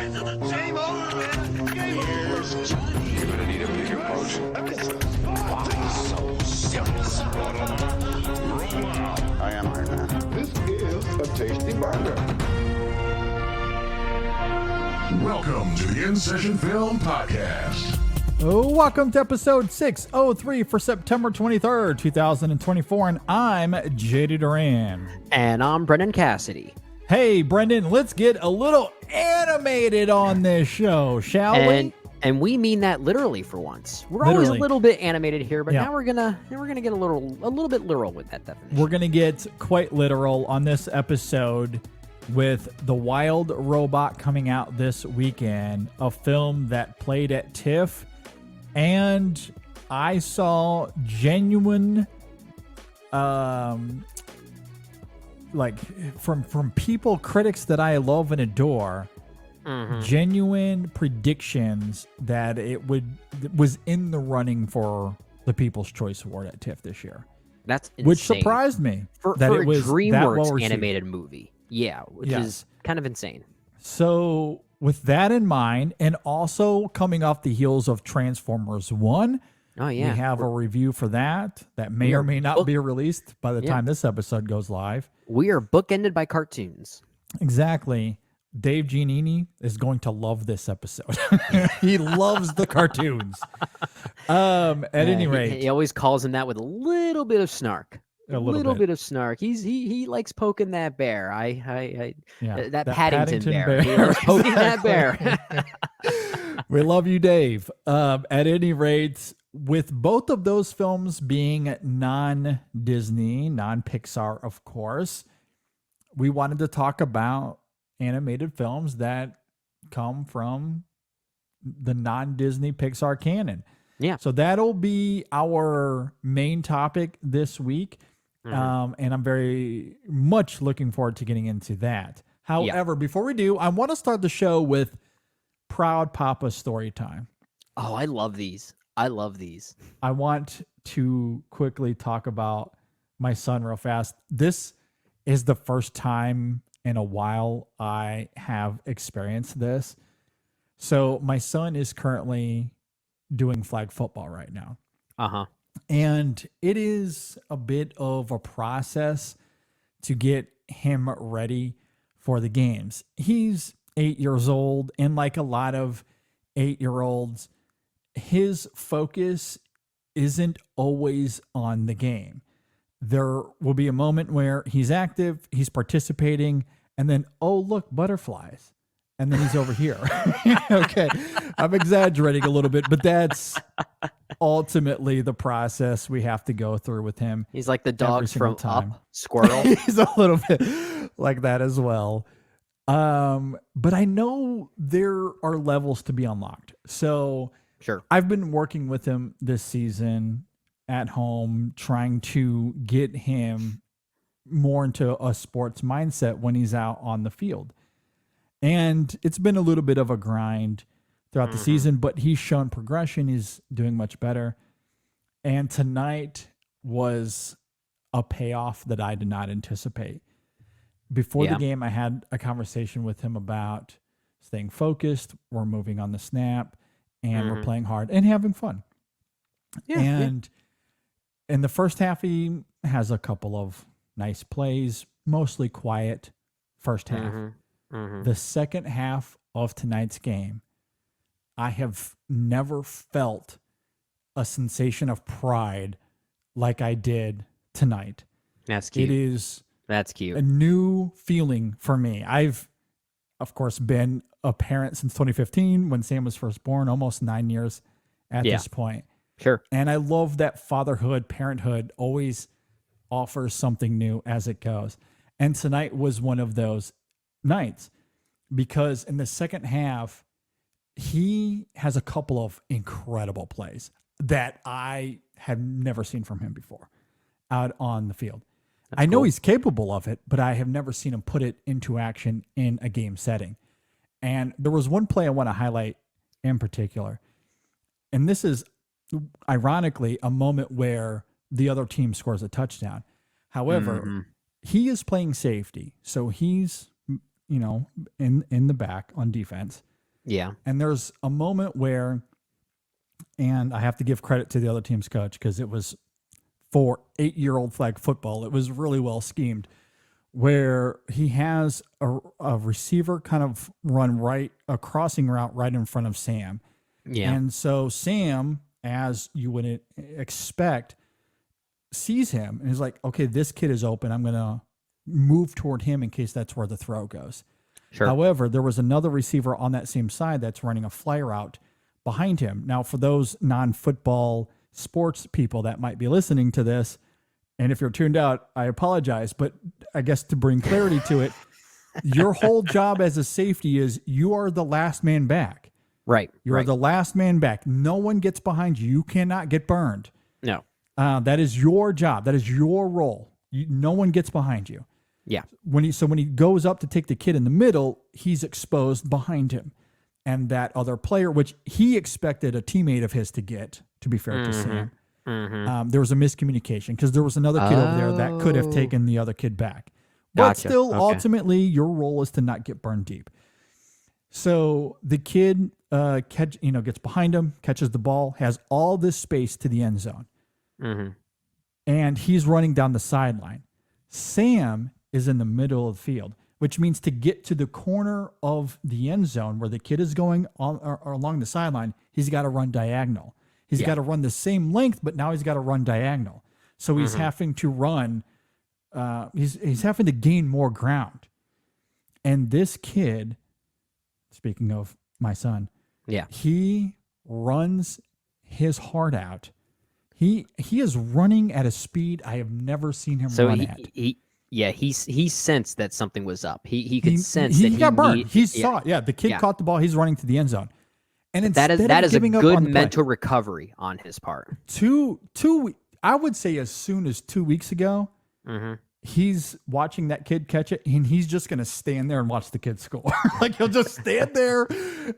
Game over, man. Game over. Johnny. You're gonna need a bigger potion. So serious. I am Iron Man. This is a tasty burger. Welcome to the InSession Film Podcast. Welcome to episode 603 for September 23rd, 2024, and I'm JD Duran. And I'm Brendan Cassidy. Hey, Brendan, let's get a little animated on this show, shall we? And we mean that literally for once. We're always a little bit animated here, but now we're gonna get a little bit literal with that definition. We're gonna get quite literal on this episode with The Wild Robot coming out this weekend, a film that played at TIFF, and I saw genuine from people, critics that I love and adore, genuine predictions that it was in the running for the People's Choice Award at TIFF this year. That's insane. Which surprised me for that a it was DreamWorks animated movie. Yeah, which is kind of insane. So with that in mind, and also coming off the heels of Transformers 1, we have a review for that may or may not be released by the time this episode goes live. We are bookended by cartoons. Exactly. Dave Giannini is going to love this episode. He loves the cartoons. At any rate, he always calls him that with a little bit of snark. A little bit of snark. He likes poking that bear. That Paddington bear. He likes poking that bear. We love you, Dave. At any rate, with both of those films being non-Disney, non-Pixar, of course, we wanted to talk about animated films that come from the non-Disney Pixar canon. Yeah. So that'll be our main topic this week. And I'm very much looking forward to getting into that. However, before we do, I want to start the show with Proud Papa story time. Oh, I love these. I want to quickly talk about my son real fast. This is the first time in a while I have experienced this. So my son is currently doing flag football right now. And it is a bit of a process to get him ready for the games. He's 8 years old, and like a lot of 8-year-olds, his focus isn't always on the game. There will be a moment where he's active, he's participating, and then, oh, look, butterflies. And then he's over here. Okay, I'm exaggerating a little bit, but that's ultimately the process we have to go through with him. He's like the dogs from Up, Squirrel. He's a little bit like that as well. But I know there are levels to be unlocked. So sure, I've been working with him this season at home, trying to get him more into a sports mindset when he's out on the field. And it's been a little bit of a grind throughout the season, but he's shown progression. He's doing much better. And tonight was a payoff that I did not anticipate. Before the game, I had a conversation with him about staying focused. We're moving on the snap, and we're playing hard and having fun. In the first half, he has a couple of nice plays, mostly quiet first half. The second half of tonight's game, I have never felt a sensation of pride like I did tonight. That's cute. That's cute. A new feeling for me. I've, of course, been a parent since 2015 when Sam was first born, almost 9 years at this point. Sure. And I love that fatherhood, parenthood always offers something new as it goes. And tonight was one of those nights, because in the second half, he has a couple of incredible plays that I have never seen from him before out on the field. I know he's capable of it, but I have never seen him put it into action in a game setting. And there was one play I want to highlight in particular. And this is ironically a moment where the other team scores a touchdown. However, he is playing safety. So he's, in the back on defense. Yeah. And there's a moment where, and I have to give credit to the other team's coach because it was for 8-year-old flag football. It was really well schemed, where he has a receiver kind of run a crossing route right in front of Sam. Yeah. And so Sam, as you would expect, sees him and is like, okay, this kid is open. I'm going to move toward him in case that's where the throw goes. Sure. However, there was another receiver on that same side that's running a fly route behind him. Now, for those non-football sports people that might be listening to this, and if you're tuned out, I apologize, but I guess to bring clarity to it, your whole job as a safety is you are the last man back. Right. You're the last man back. No one gets behind you. You cannot get burned. No. That is your job. That is your role. No one gets behind you. Yeah. When he goes up to take the kid in the middle, he's exposed behind him. And that other player, which he expected a teammate of his to get, to be fair to Sam, there was a miscommunication because there was another kid over there that could have taken the other kid back. But still, ultimately, your role is to not get burned deep. So the kid gets behind him, catches the ball, has all this space to the end zone. And he's running down the sideline. Sam is in the middle of the field, which means to get to the corner of the end zone where the kid is going on or along the sideline, he's got to run diagonal. He's got to run the same length, but now he's got to run diagonal. So he's having to run. He's having to gain more ground. And this kid, speaking of my son, he runs his heart out. He is running at a speed I have never seen him run at. He sensed that something was up. He could sense that he got burned. He saw it. Yeah, the kid caught the ball. He's running to the end zone. And that is a good mental recovery on his part. I would say as soon as 2 weeks ago, he's watching that kid catch it, and he's just going to stand there and watch the kid score. Like, he'll just stand there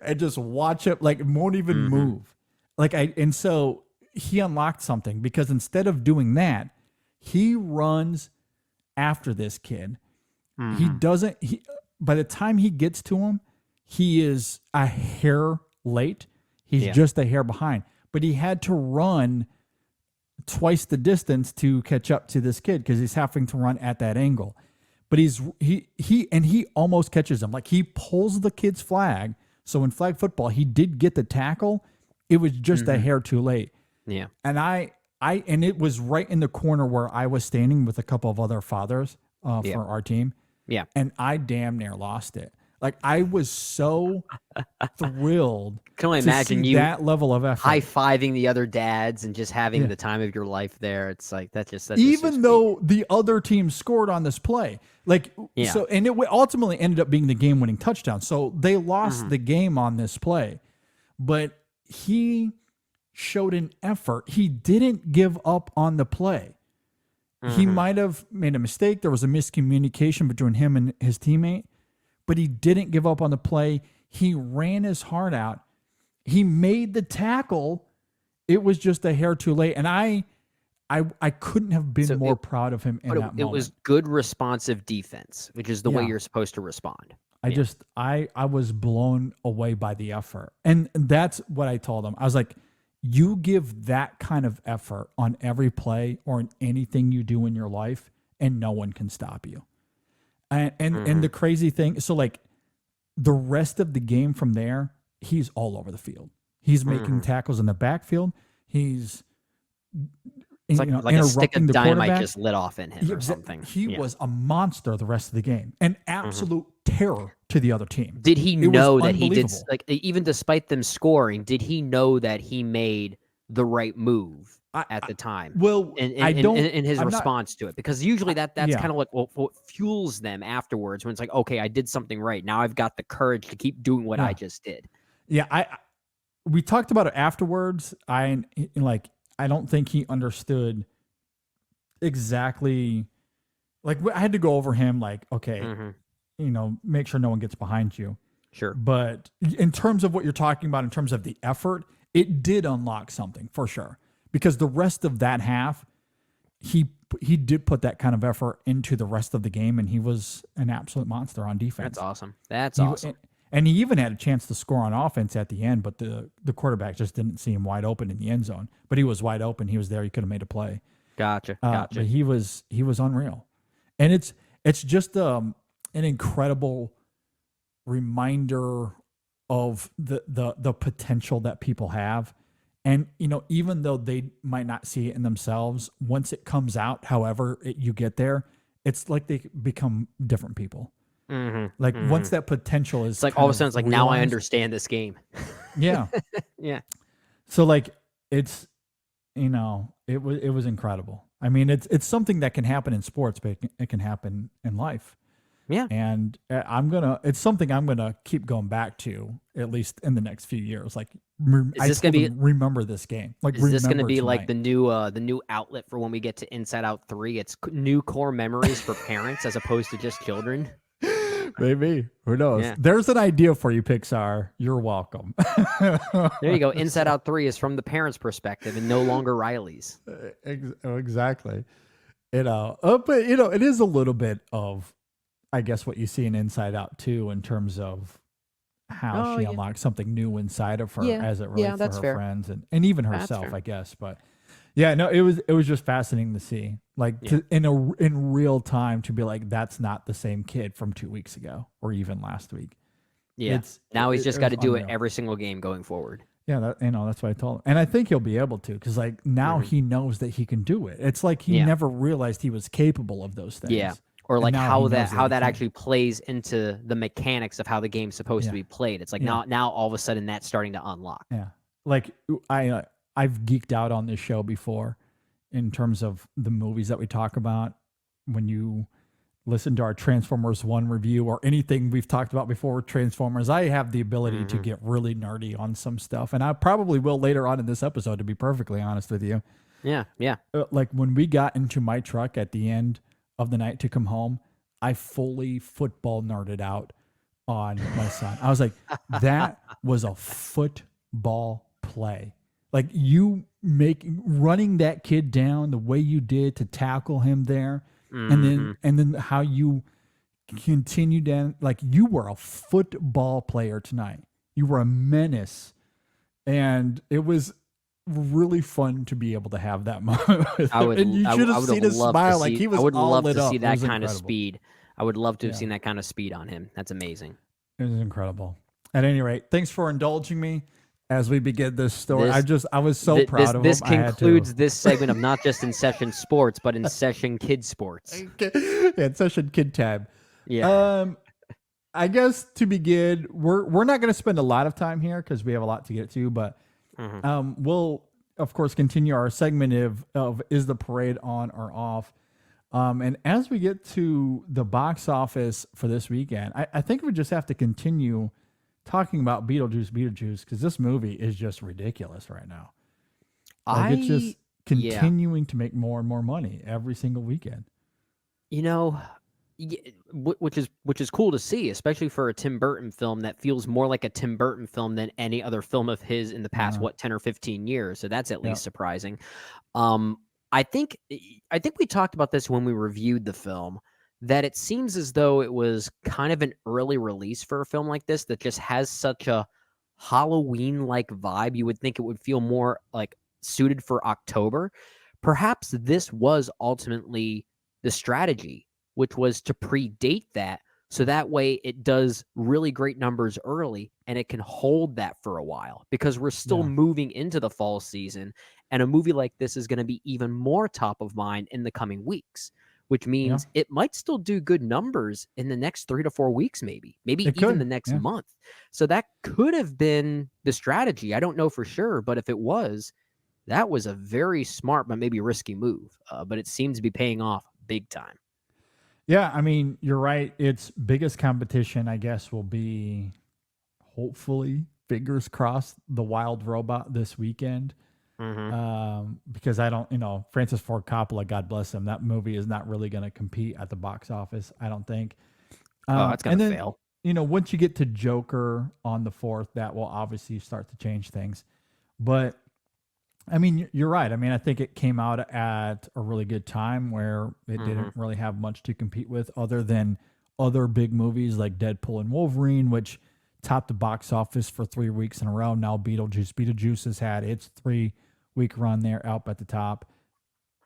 and just watch it, like, won't even move. And so he unlocked something because instead of doing that, he runs after this kid. By the time he gets to him, he is a hair late. He's just a hair behind, but he had to run twice the distance to catch up to this kid because he's having to run at that angle. But he almost catches him. Like, he pulls the kid's flag. So in flag football, he did get the tackle. It was just a hair too late. Yeah. And and it was right in the corner where I was standing with a couple of other fathers for our team. Yeah. And I damn near lost it. Like, I was so thrilled can only to imagine see you that level of effort. High-fiving the other dads and just having the time of your life there. It's like, that's just even though the other team scored on this play. Like, so, and it ultimately ended up being the game-winning touchdown. So they lost the game on this play. But he showed an effort. He didn't give up on the play. He might have made a mistake. There was a miscommunication between him and his teammate, but he didn't give up on the play. He ran his heart out. He made the tackle. It was just a hair too late. And I couldn't have been more proud of him in that moment. It was good responsive defense, which is the way you're supposed to respond. I was blown away by the effort. And that's what I told him. I was like, you give that kind of effort on every play or in anything you do in your life, and no one can stop you. And the crazy thing, so like the rest of the game from there, he's all over the field. He's making tackles in the backfield. He's it's like a stick of dynamite just lit off in him or something. He was a monster the rest of the game, an absolute terror to the other team. Did he know that he did, like, even despite them scoring, did he know that he made the right move at the time? Well, in his response to it, because usually that's kind of like what fuels them afterwards when it's like, okay, I did something right. Now I've got the courage to keep doing what I just did. Yeah, we talked about it afterwards. I don't think he understood exactly. Like, I had to go over him, like, okay, make sure no one gets behind you. Sure. But in terms of what you're talking about, in terms of the effort, it did unlock something for sure. Because the rest of that half, he did put that kind of effort into the rest of the game, and he was an absolute monster on defense. That's awesome. And he even had a chance to score on offense at the end, but the quarterback just didn't see him wide open in the end zone. But he was wide open. He was there. He could have made a play. Gotcha. But he was unreal. And it's just an incredible reminder of the potential that people have. And, even though they might not see it in themselves, once it comes out, however you get there, it's like they become different people. Once that potential is, it's like all of a sudden it's like, now I understand this game. Yeah. Yeah. So it's, it was incredible. I mean, it's something that can happen in sports, but it can happen in life. Yeah. And it's something I'm going to keep going back to, at least in the next few years. Like, remember this game. Like, is this going to be like the new outlet for when we get to Inside Out 3? It's new core memories for parents as opposed to just children. Maybe. Who knows? Yeah. There's an idea for you, Pixar. You're welcome. There you go. Inside Out 3 is from the parents' perspective and no longer Riley's. Exactly. But it is a little bit of, I guess, what you see in Inside Out too, in terms of how she unlocks something new inside of her as it relates to her friends and even herself, I guess. But yeah, no, it was just fascinating to see, like, in real time, to be like, that's not the same kid from 2 weeks ago or even last week. Yeah. Now he's just got to do it every single game going forward. Yeah, that's what I told him. And I think he'll be able to, because like now he knows that he can do it. It's like he never realized he was capable of those things. Yeah. Or like how that actually plays into the mechanics of how the game's supposed to be played. It's like now all of a sudden that's starting to unlock. Yeah. Like I've geeked out on this show before in terms of the movies that we talk about. When you listen to our Transformers 1 review or anything we've talked about before with Transformers, I have the ability to get really nerdy on some stuff. And I probably will later on in this episode, to be perfectly honest with you. Yeah, yeah. Like when we got into my truck at the end of the night to come home, I fully football nerded out on my son. I was like, that was a football play. Like, you running that kid down the way you did to tackle him there, and then how you continued down, like, you were a football player tonight. You were a menace, and it was really fun to be able to have that moment. And you should have seen his smile, like he was all lit up. I would love to see that kind of speed. I would love to have seen that kind of speed on him. That's amazing. It was incredible. At any rate, thanks for indulging me as we begin this story. I was so proud of him. This concludes this segment of not just InSession Sports, but InSession Kid Sports. InSession Kid Tab. Yeah. I guess to begin, we're not going to spend a lot of time here because we have a lot to get to, but we'll of course continue our segment of is the parade on or off. And as we get to the box office for this weekend, I think we just have to continue talking about Beetlejuice, because this movie is just ridiculous right now. Like, it's just continuing to make more and more money every single weekend. Which is cool to see, especially for a Tim Burton film that feels more like a Tim Burton film than any other film of his in the past 10 or 15 years. So that's at least surprising. I think we talked about this when we reviewed the film, that it seems as though it was kind of an early release for a film like this that just has such a Halloween-like vibe. You would think it would feel more like suited for October. Perhaps this was ultimately the strategy, which was to predate that, so that way it does really great numbers early and it can hold that for a while, because we're still moving into the fall season, and a movie like this is going to be even more top of mind in the coming weeks, which means it might still do good numbers in the next 3 to 4 weeks, maybe even the next month. So that could have been the strategy. I don't know for sure, but if it was, that was a very smart but maybe risky move. But it seems to be paying off big time. Yeah, I mean, you're right. Its biggest competition, I guess, will be, hopefully, fingers crossed, The Wild Robot this weekend. Because I don't, Francis Ford Coppola, God bless him, that movie is not really going to compete at the box office, I don't think. It's going to fail. Once you get to Joker on the 4th, that will obviously start to change things. But, I mean, you're right. I mean, I think it came out at a really good time where it didn't really have much to compete with other than other big movies like Deadpool and Wolverine, which topped the box office for 3 weeks in a row. Now Beetlejuice has had its 3-week run there up at the top.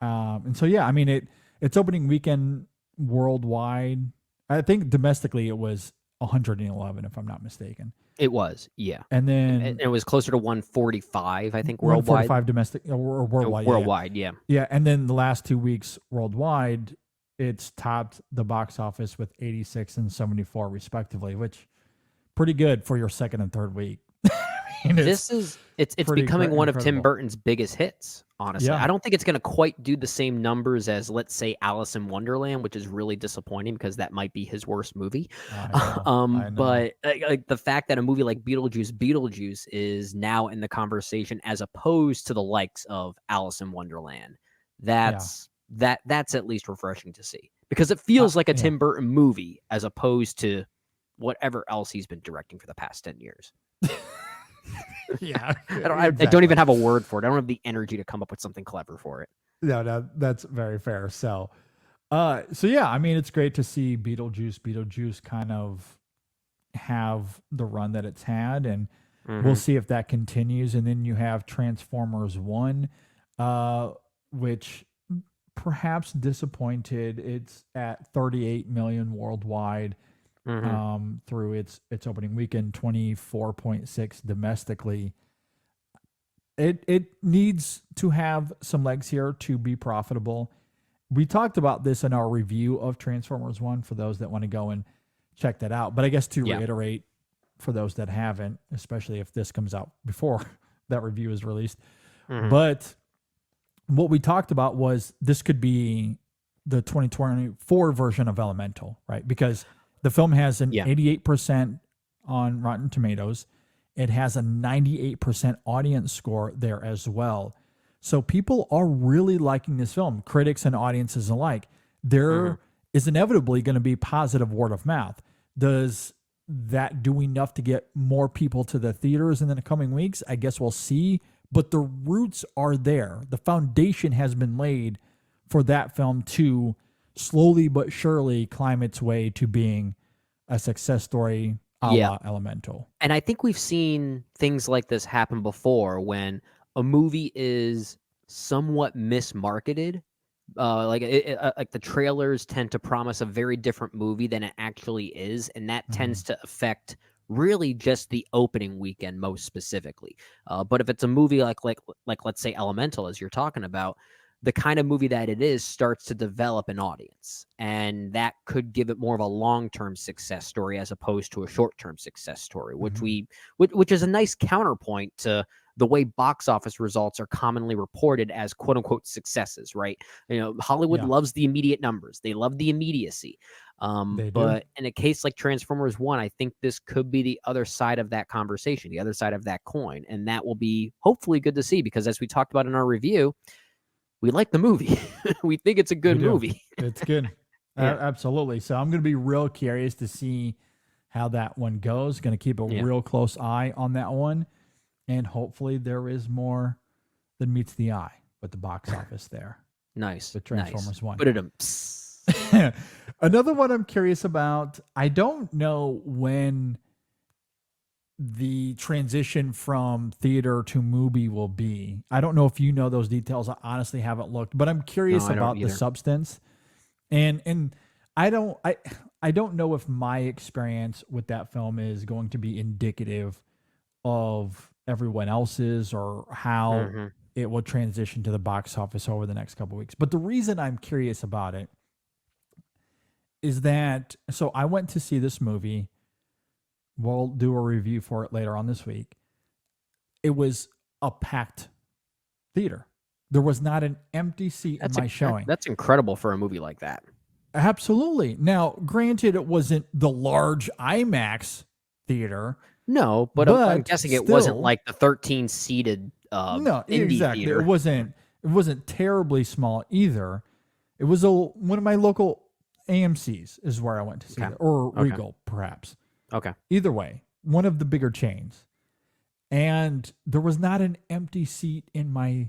And so, yeah, I mean, its opening weekend worldwide, I think domestically it was 111, if I'm not mistaken. It was, yeah. And then it was closer to 145, I think, worldwide. 145 domestic or worldwide. Worldwide, yeah. Yeah, and then the last 2 weeks worldwide, it's topped the box office with 86 and 74 respectively, which pretty good for your second and third week. I mean, it's becoming one of Tim Burton's biggest hits, honestly. Yeah. I don't think it's going to quite do the same numbers as, let's say, Alice in Wonderland, which is really disappointing because that might be his worst movie. I know. But like the fact that a movie like Beetlejuice is now in the conversation as opposed to the likes of Alice in Wonderland, that's at least refreshing to see, because it feels like a Tim Burton movie as opposed to whatever else he's been directing for the past 10 years. Yeah, I don't even have a word for it. I don't have the energy to come up with something clever for it. No, that's very fair. So yeah, I mean, it's great to see Beetlejuice kind of have the run that it's had, and we'll see if that continues. And then you have Transformers 1, which perhaps disappointed. It's at 38 million worldwide. Through its opening weekend, 24.6 domestically. It needs to have some legs here to be profitable. We talked about this in our review of Transformers 1 for those that want to go and check that out. But I guess to reiterate for those that haven't, especially if this comes out before that review is released. But what we talked about was this could be the 2024 version of Elemental, right? Because the film has an 88% on Rotten Tomatoes. It has a 98% audience score there as well. So people are really liking this film, critics and audiences alike. There is inevitably going to be positive word of mouth. Does that do enough to get more people to the theaters in the coming weeks? I guess we'll see. But the roots are there. The foundation has been laid for that film to slowly but surely climb its way to being a success story a la Elemental. And I think we've seen things like this happen before when a movie is somewhat mismarketed. Like the trailers tend to promise a very different movie than it actually is, and that tends to affect really just the opening weekend most specifically. But if it's a movie like let's say Elemental, as you're talking about, the kind of movie that it is starts to develop an audience, and that could give it more of a long-term success story as opposed to a short-term success story, which is a nice counterpoint to the way box office results are commonly reported as quote unquote successes, right? You know, Hollywood loves the immediate numbers. They love the immediacy. But in a case like Transformers 1, I think this could be the other side of that conversation, the other side of that coin. And that will be hopefully good to see, because as we talked about in our review, we like the movie. We think it's a good movie. It's good. Absolutely. So I'm going to be real curious to see how that one goes. Going to keep a real close eye on that one. And hopefully there is more than meets the eye with the box office there. Nice. The Transformers 1. Put it in. Another one I'm curious about. I don't know when the transition from theater to movie will be. I don't know if you know those details. I honestly haven't looked, but I'm curious about the substance. And I don't know if my experience with that film is going to be indicative of everyone else's or how it will transition to the box office over the next couple of weeks. But the reason I'm curious about it is that, so I went to see this movie. We'll do a review for it later on this week. It was a packed theater. There was not an empty seat in my showing. That's incredible for a movie like that. Absolutely. Now, granted, it wasn't the large IMAX theater. No, but I'm guessing it wasn't like the 13-seated no, indie exactly. theater. It wasn't terribly small either. It was one of my local AMC's is where I went to see it, or Regal, perhaps. Okay. Either way, one of the bigger chains. And there was not an empty seat in my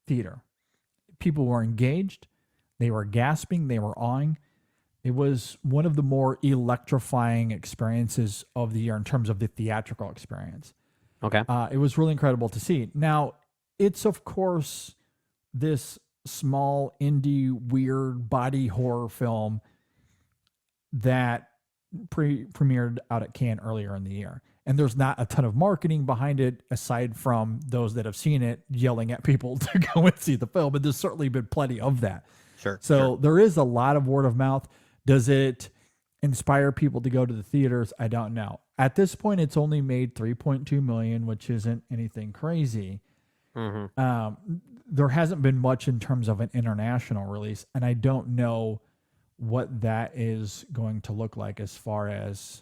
theater. People were engaged. They were gasping. They were awing. It was one of the more electrifying experiences of the year in terms of the theatrical experience. Okay. It was really incredible to see. Now, it's of course this small indie weird body horror film that premiered out at Cannes earlier in the year. And there's not a ton of marketing behind it aside from those that have seen it yelling at people to go and see the film. But there's certainly been plenty of that. Sure. So there is a lot of word of mouth. Does it inspire people to go to the theaters? I don't know. At this point, it's only made $3.2 million, which isn't anything crazy. There hasn't been much in terms of an international release, and I don't know what that is going to look like as far as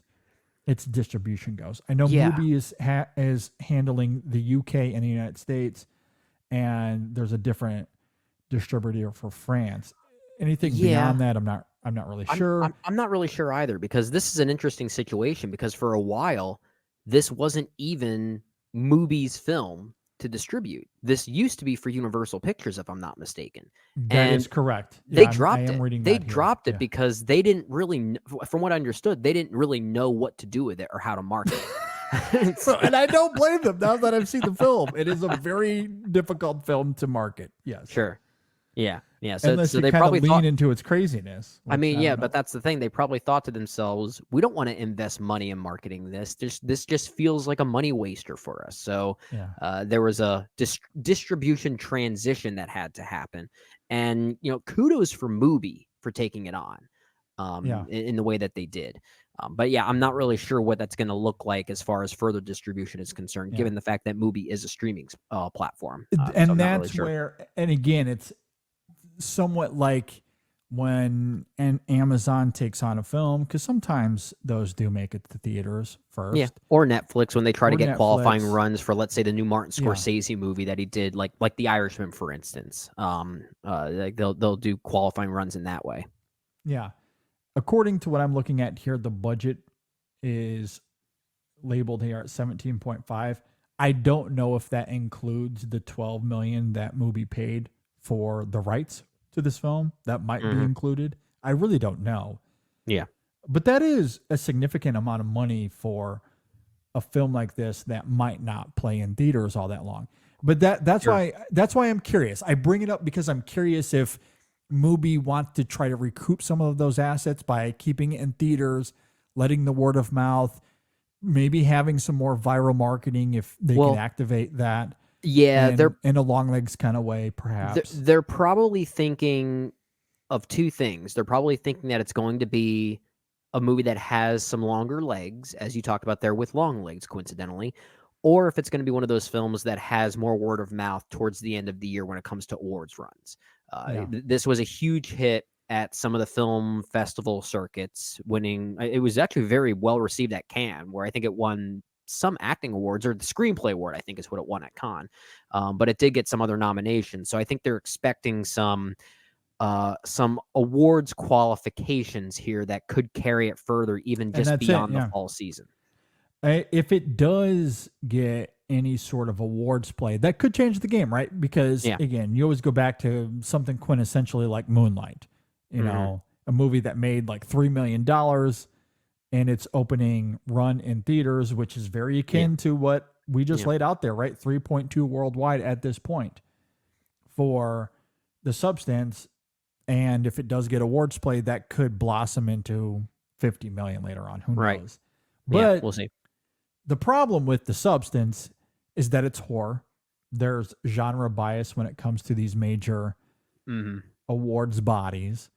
its distribution goes. I know Mubi is handling the UK and the United States, and there's a different distributor for France. Anything beyond that, I'm not really sure. I'm not really sure either, because this is an interesting situation, because for a while this wasn't even Mubi's film to distribute. This used to be for Universal Pictures, if I'm not mistaken. That is correct. They Yeah, dropped I am it. reading They that here. dropped it Yeah. because they didn't really, from what I understood, they didn't really know what to do with it or how to market it. And I don't blame them now that I've seen the film. It is a very difficult film to market. Yes. Sure. Yeah. Yeah. So, Unless so you they kind probably of lean thought, into its craziness. I mean, which yeah, don't but know. that's the thing. They probably thought to themselves, we don't want to invest money in marketing this. This just feels like a money waster for us. So Yeah. there was a distribution transition that had to happen. And, kudos for Mubi for taking it on in the way that they did. But yeah, I'm not really sure what that's going to look like as far as further distribution is concerned, given the fact that Mubi is a streaming platform. So And I'm not that's really sure. where, and again, it's somewhat like when an Amazon takes on a film, because sometimes those do make it to theaters first. Yeah, or Netflix when they try to Or get qualifying Netflix. runs for, let's say, the new Martin Yeah. Scorsese movie that he did, like The Irishman, for instance. Like they'll do qualifying runs in that way. Yeah. According to what I'm looking at here, the budget is labeled here at 17.5. I don't know if that includes the 12 million that Mubi paid for the rights to this film. That might be included. I really don't know. Yeah. But that is a significant amount of money for a film like this that might not play in theaters all that long. But that's why I'm curious. I bring it up because I'm curious if Mubi wants to try to recoup some of those assets by keeping it in theaters, letting the word of mouth, maybe having some more viral marketing if they can activate that. Yeah, they're in a long legs kind of way, perhaps. they're probably thinking of two things. They're probably thinking that it's going to be a movie that has some longer legs, as you talked about there with long legs, coincidentally, or if it's going to be one of those films that has more word of mouth towards the end of the year when it comes to awards runs. This was a huge hit at some of the film festival circuits, winning. It was actually very well received at Cannes, where I think it won some acting awards, or the screenplay award, I think is what it won at Cannes. But it did get some other nominations. So I think they're expecting some awards qualifications here that could carry it further, even just beyond the fall season. If it does get any sort of awards play, that could change the game, right? Because again, you always go back to something quintessentially like Moonlight, you know, a movie that made like $3 million in its opening run in theaters, which is very akin to what we just laid out there, right? 3.2 worldwide at this point for The Substance. And if it does get awards play, that could blossom into 50 million later on. Who knows? But we'll see. The problem with The Substance is that it's horror. There's genre bias when it comes to these major awards bodies.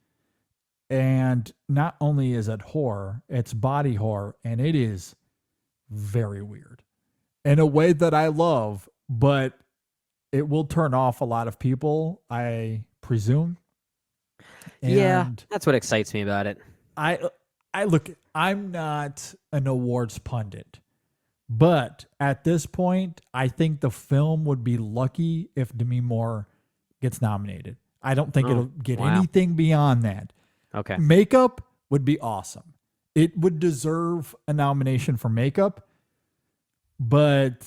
And not only is it horror, it's body horror, and it is very weird in a way that I love, but it will turn off a lot of people, I presume. And that's what excites me about it. I'm not an awards pundit, but at this point, I think the film would be lucky if Demi Moore gets nominated. I don't think it'll get anything beyond that. Okay. Makeup would be awesome. It would deserve a nomination for makeup, but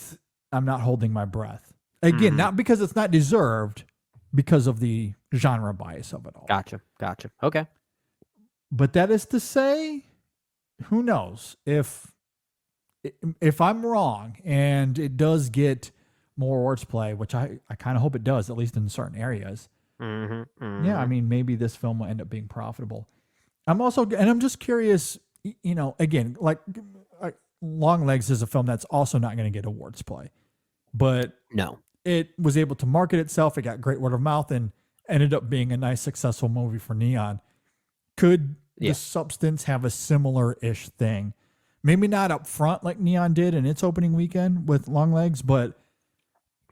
I'm not holding my breath. Again, not because it's not deserved, because of the genre bias of it all. Gotcha. Okay. But that is to say, who knows if I'm wrong and it does get more awards play, which I kind of hope it does, at least in certain areas. Yeah, I mean, maybe this film will end up being profitable. I'm just curious, again, like Longlegs is a film that's also not going to get awards play, but No. it was able to market itself. It got great word of mouth and ended up being a nice, successful movie for Neon. Could the Substance have a similar-ish thing? Maybe not up front like Neon did in its opening weekend with Longlegs, but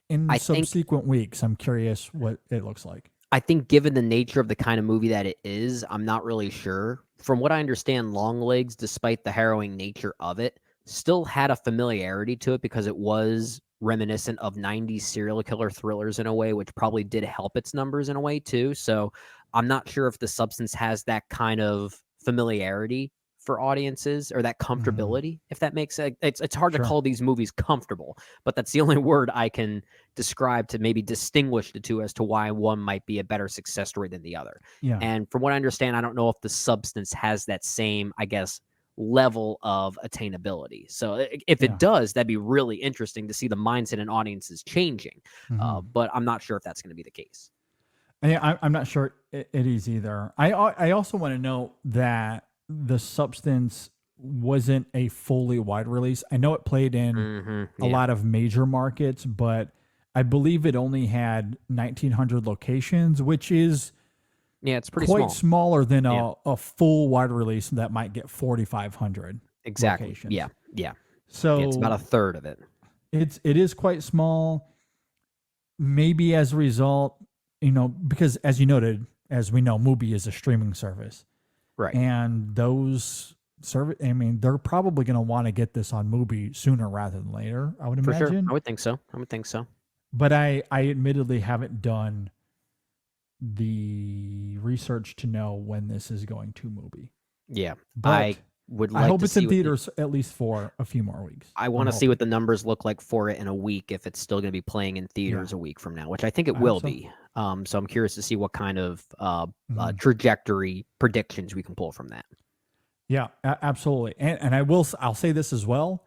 in subsequent weeks, I'm curious what it looks like. I think given the nature of the kind of movie that it is, I'm not really sure. From what I understand, Longlegs, despite the harrowing nature of it, still had a familiarity to it because it was reminiscent of 90s serial killer thrillers in a way, which probably did help its numbers in a way too. So I'm not sure if The Substance has that kind of familiarity for audiences or that comfortability, if that makes sense. It's hard to call these movies comfortable, but that's the only word I can describe to maybe distinguish the two as to why one might be a better success story than the other. Yeah. And from what I understand, I don't know if The Substance has that same, I guess, level of attainability. So if it does, that'd be really interesting to see the mindset in audiences changing. But I'm not sure if that's going to be the case. Yeah, I'm not sure it is either. I also want to note that The Substance wasn't a fully wide release. I know it played in a lot of major markets, but I believe it only had 1,900 locations, which is it's pretty quite small. smaller than a full wide release that might get 4,500 exactly. locations. Yeah. So it's about a third of it. It is quite small. Maybe as a result, because as you noted, as we know, Mubi is a streaming service. Right. And those they're probably going to want to get this on Mubi sooner rather than later, I would imagine. For sure. I would think so. But I admittedly haven't done the research to know when this is going to Mubi. Yeah. But I would like I hope to it's see in theaters at least for a few more weeks. I want to see what the numbers look like for it in a week if it's still going to be playing in theaters a week from now, which I think it will be. So I'm curious to see what kind of trajectory predictions we can pull from that. Yeah, absolutely. And I'll say this as well.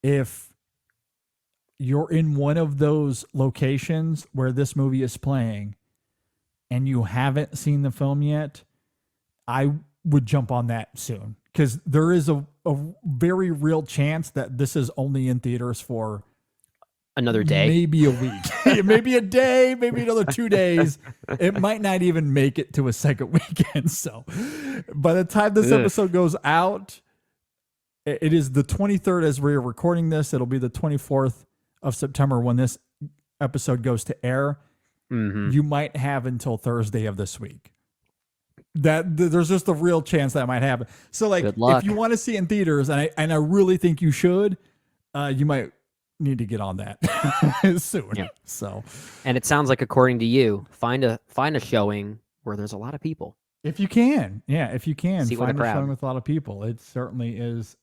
If you're in one of those locations where this movie is playing and you haven't seen the film yet, I would jump on that soon, because there is a very real chance that this is only in theaters for another day, maybe a week, maybe a day, maybe another 2 days. It might not even make it to a second weekend. So by the time this episode goes out, it is the 23rd as we're recording this. It'll be the 24th of September when this episode goes to air. You might have until Thursday of this week. That there's just a real chance that might happen. So like, if you want to see it in theaters, and I really think you should, you might need to get on that soon. Yeah. So, and it sounds like, according to you, find a showing where there's a lot of people. If you can, if you can see find a showing with a lot of people, it certainly is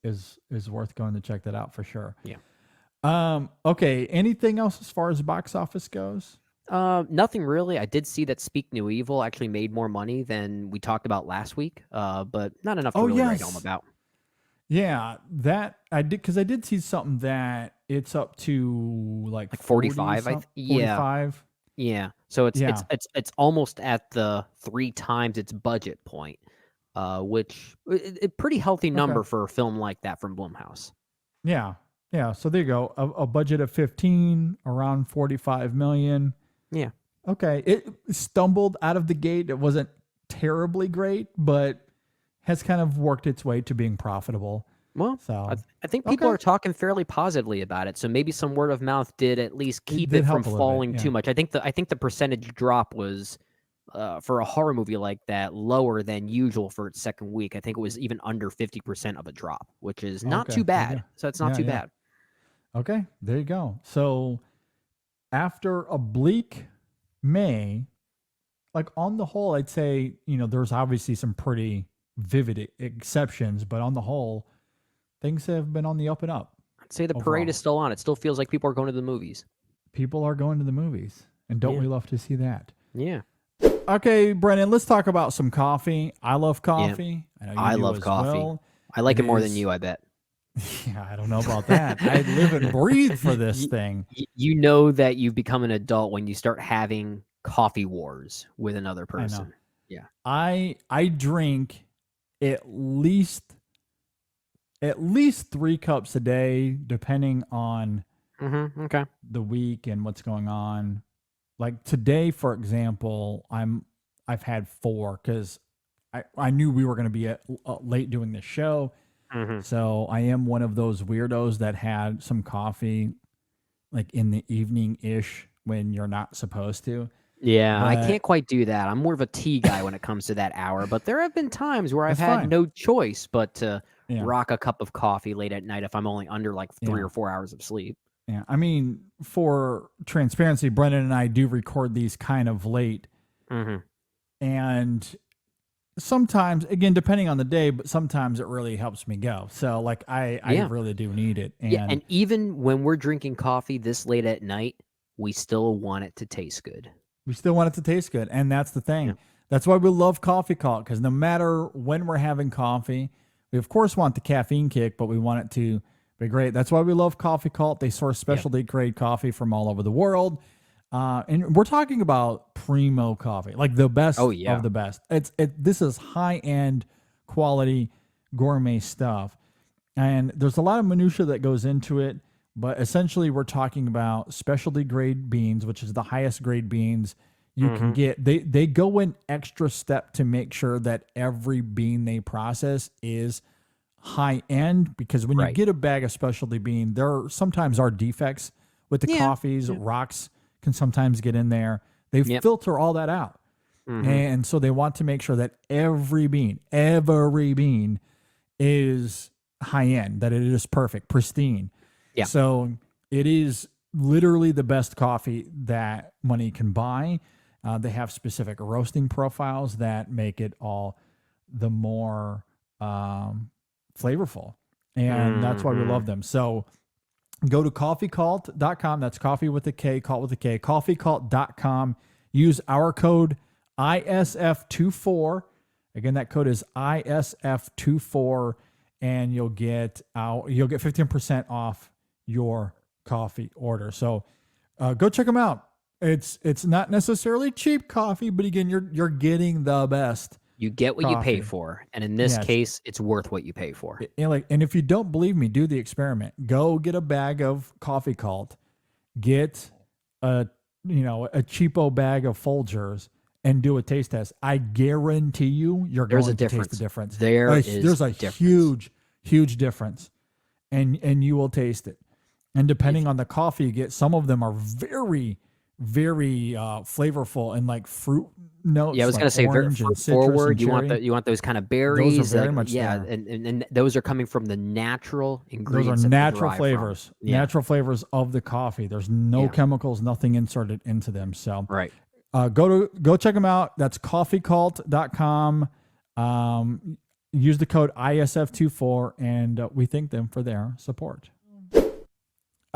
worth going to check that out for sure. Yeah. Okay. Anything else as far as box office goes? Nothing really. I did see that Speak No Evil actually made more money than we talked about last week, but not enough to really write home about. Yeah, that I did, because I did see something that it's up to like 45. 45. Yeah. So it's almost at the 3 times its budget point, which a pretty healthy number for a film like that from Blumhouse. Yeah. So there you go. A budget of 15, around 45 million. Yeah. Okay. It stumbled out of the gate. It wasn't terribly great, but has kind of worked its way to being profitable. Well, so I think people are talking fairly positively about it. So maybe some word of mouth did at least keep it from falling too much. I think the percentage drop was for a horror movie like that lower than usual for its second week. I think it was even under 50% of a drop, which is not too bad. So it's not too bad. Okay, there you go. So after a bleak May, like on the whole, I'd say, there's obviously some pretty vivid exceptions, but on the whole, things have been on the up and up. I'd say the parade is still on. It still feels like people are going to the movies. People are going to the movies, and don't we love to see that? Yeah. Okay, Brennan, let's talk about some coffee. I love coffee. I know you I do love as coffee. well. I like it more than is- you, I bet. Yeah, I don't know about that. I live and breathe for this thing. You know that you've become an adult when you start having coffee wars with another I know. person. Yeah. I drink at least 3 cups a day, depending on Okay. the week and what's going on. Like today, for example, I've had 4 because I knew we were going to be late doing this show. So I am one of those weirdos that had some coffee like in the evening ish when you're not supposed to. Yeah, I But- can't quite do that. I'm more of a tea guy when it comes to that hour, but there have been times where I've That's had fine. no choice but to Yeah. rock a cup of coffee late at night if I'm only under like 3 Yeah. or 4 hours of sleep. Yeah, I mean, for transparency, Brendan and I do record these kind of late, and sometimes, again, depending on the day, but sometimes it really helps me go. So, like, I Yeah. really do need it. And, Yeah, and even when we're drinking coffee this late at night, we still want it to taste good. we still want it to taste good, and that's the thing. Yeah. That's why we love Coffee Cult, because no matter when we're having coffee, we of course want the caffeine kick, but we want it to be great. That's why we love Coffee Cult. They source specialty grade coffee from all over the world. And we're talking about primo coffee, like the best Oh, yeah. of the best. This is high-end quality gourmet stuff. And there's a lot of minutia that goes into it, but essentially we're talking about specialty grade beans, which is the highest grade beans you can get. They go an extra step to make sure that every bean they process is high end, because when you Right. get a bag of specialty bean, there sometimes are defects with the coffees. Rocks can sometimes get in there. They filter all that out. And so they want to make sure that every bean is high end, that it is perfect, pristine. Yeah. So it is literally the best coffee that money can buy. They have specific roasting profiles that make it all the more flavorful. And that's why we love them. So go to coffeecult.com. That's coffee with a K, cult with a K, coffeecult.com. Use our code ISF24. Again, that code is ISF24, and you'll get 15% off your coffee order. So go check them out. It's not necessarily cheap coffee, but again, you're getting the best. You get what you Coffee. pay for, and in this Yes. case, it's worth what you pay for. And if you don't believe me, do the experiment. Go get a bag of Coffee Cult, get a cheapo bag of Folgers, and do a taste test. I guarantee you're There's going a to taste difference. the difference. There's a difference. huge difference, and you will taste it. And depending on the coffee you get, some of them are very, very flavorful and like fruit notes. Yeah, I was like going to say very orange and citrus forward. and You want cherry. you want those kind of berries. very like, much yeah, there. and those are coming from the natural Those ingredients. are that they natural derive from. flavors, Yeah. natural flavors of the coffee. There's no Yeah. chemicals, nothing inserted into them. So Right. go check them out. That's coffeecult.com. Use the code ISF24, and we thank them for their support.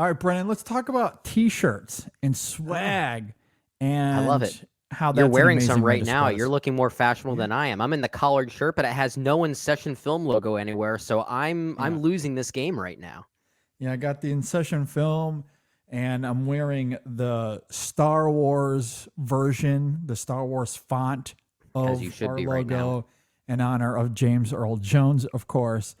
All right, Brennan, let's talk about t-shirts and swag. And I love it. How You're that's an wearing amazing some way right to now. spread us. You're looking more fashionable than I am. I'm in the collared shirt, but it has no InSession Film logo anywhere. So I'm losing this game right now. Yeah, I got the InSession Film, and I'm wearing the Star Wars version, the Star Wars font of you should our be right logo, in honor of James Earl Jones, of course.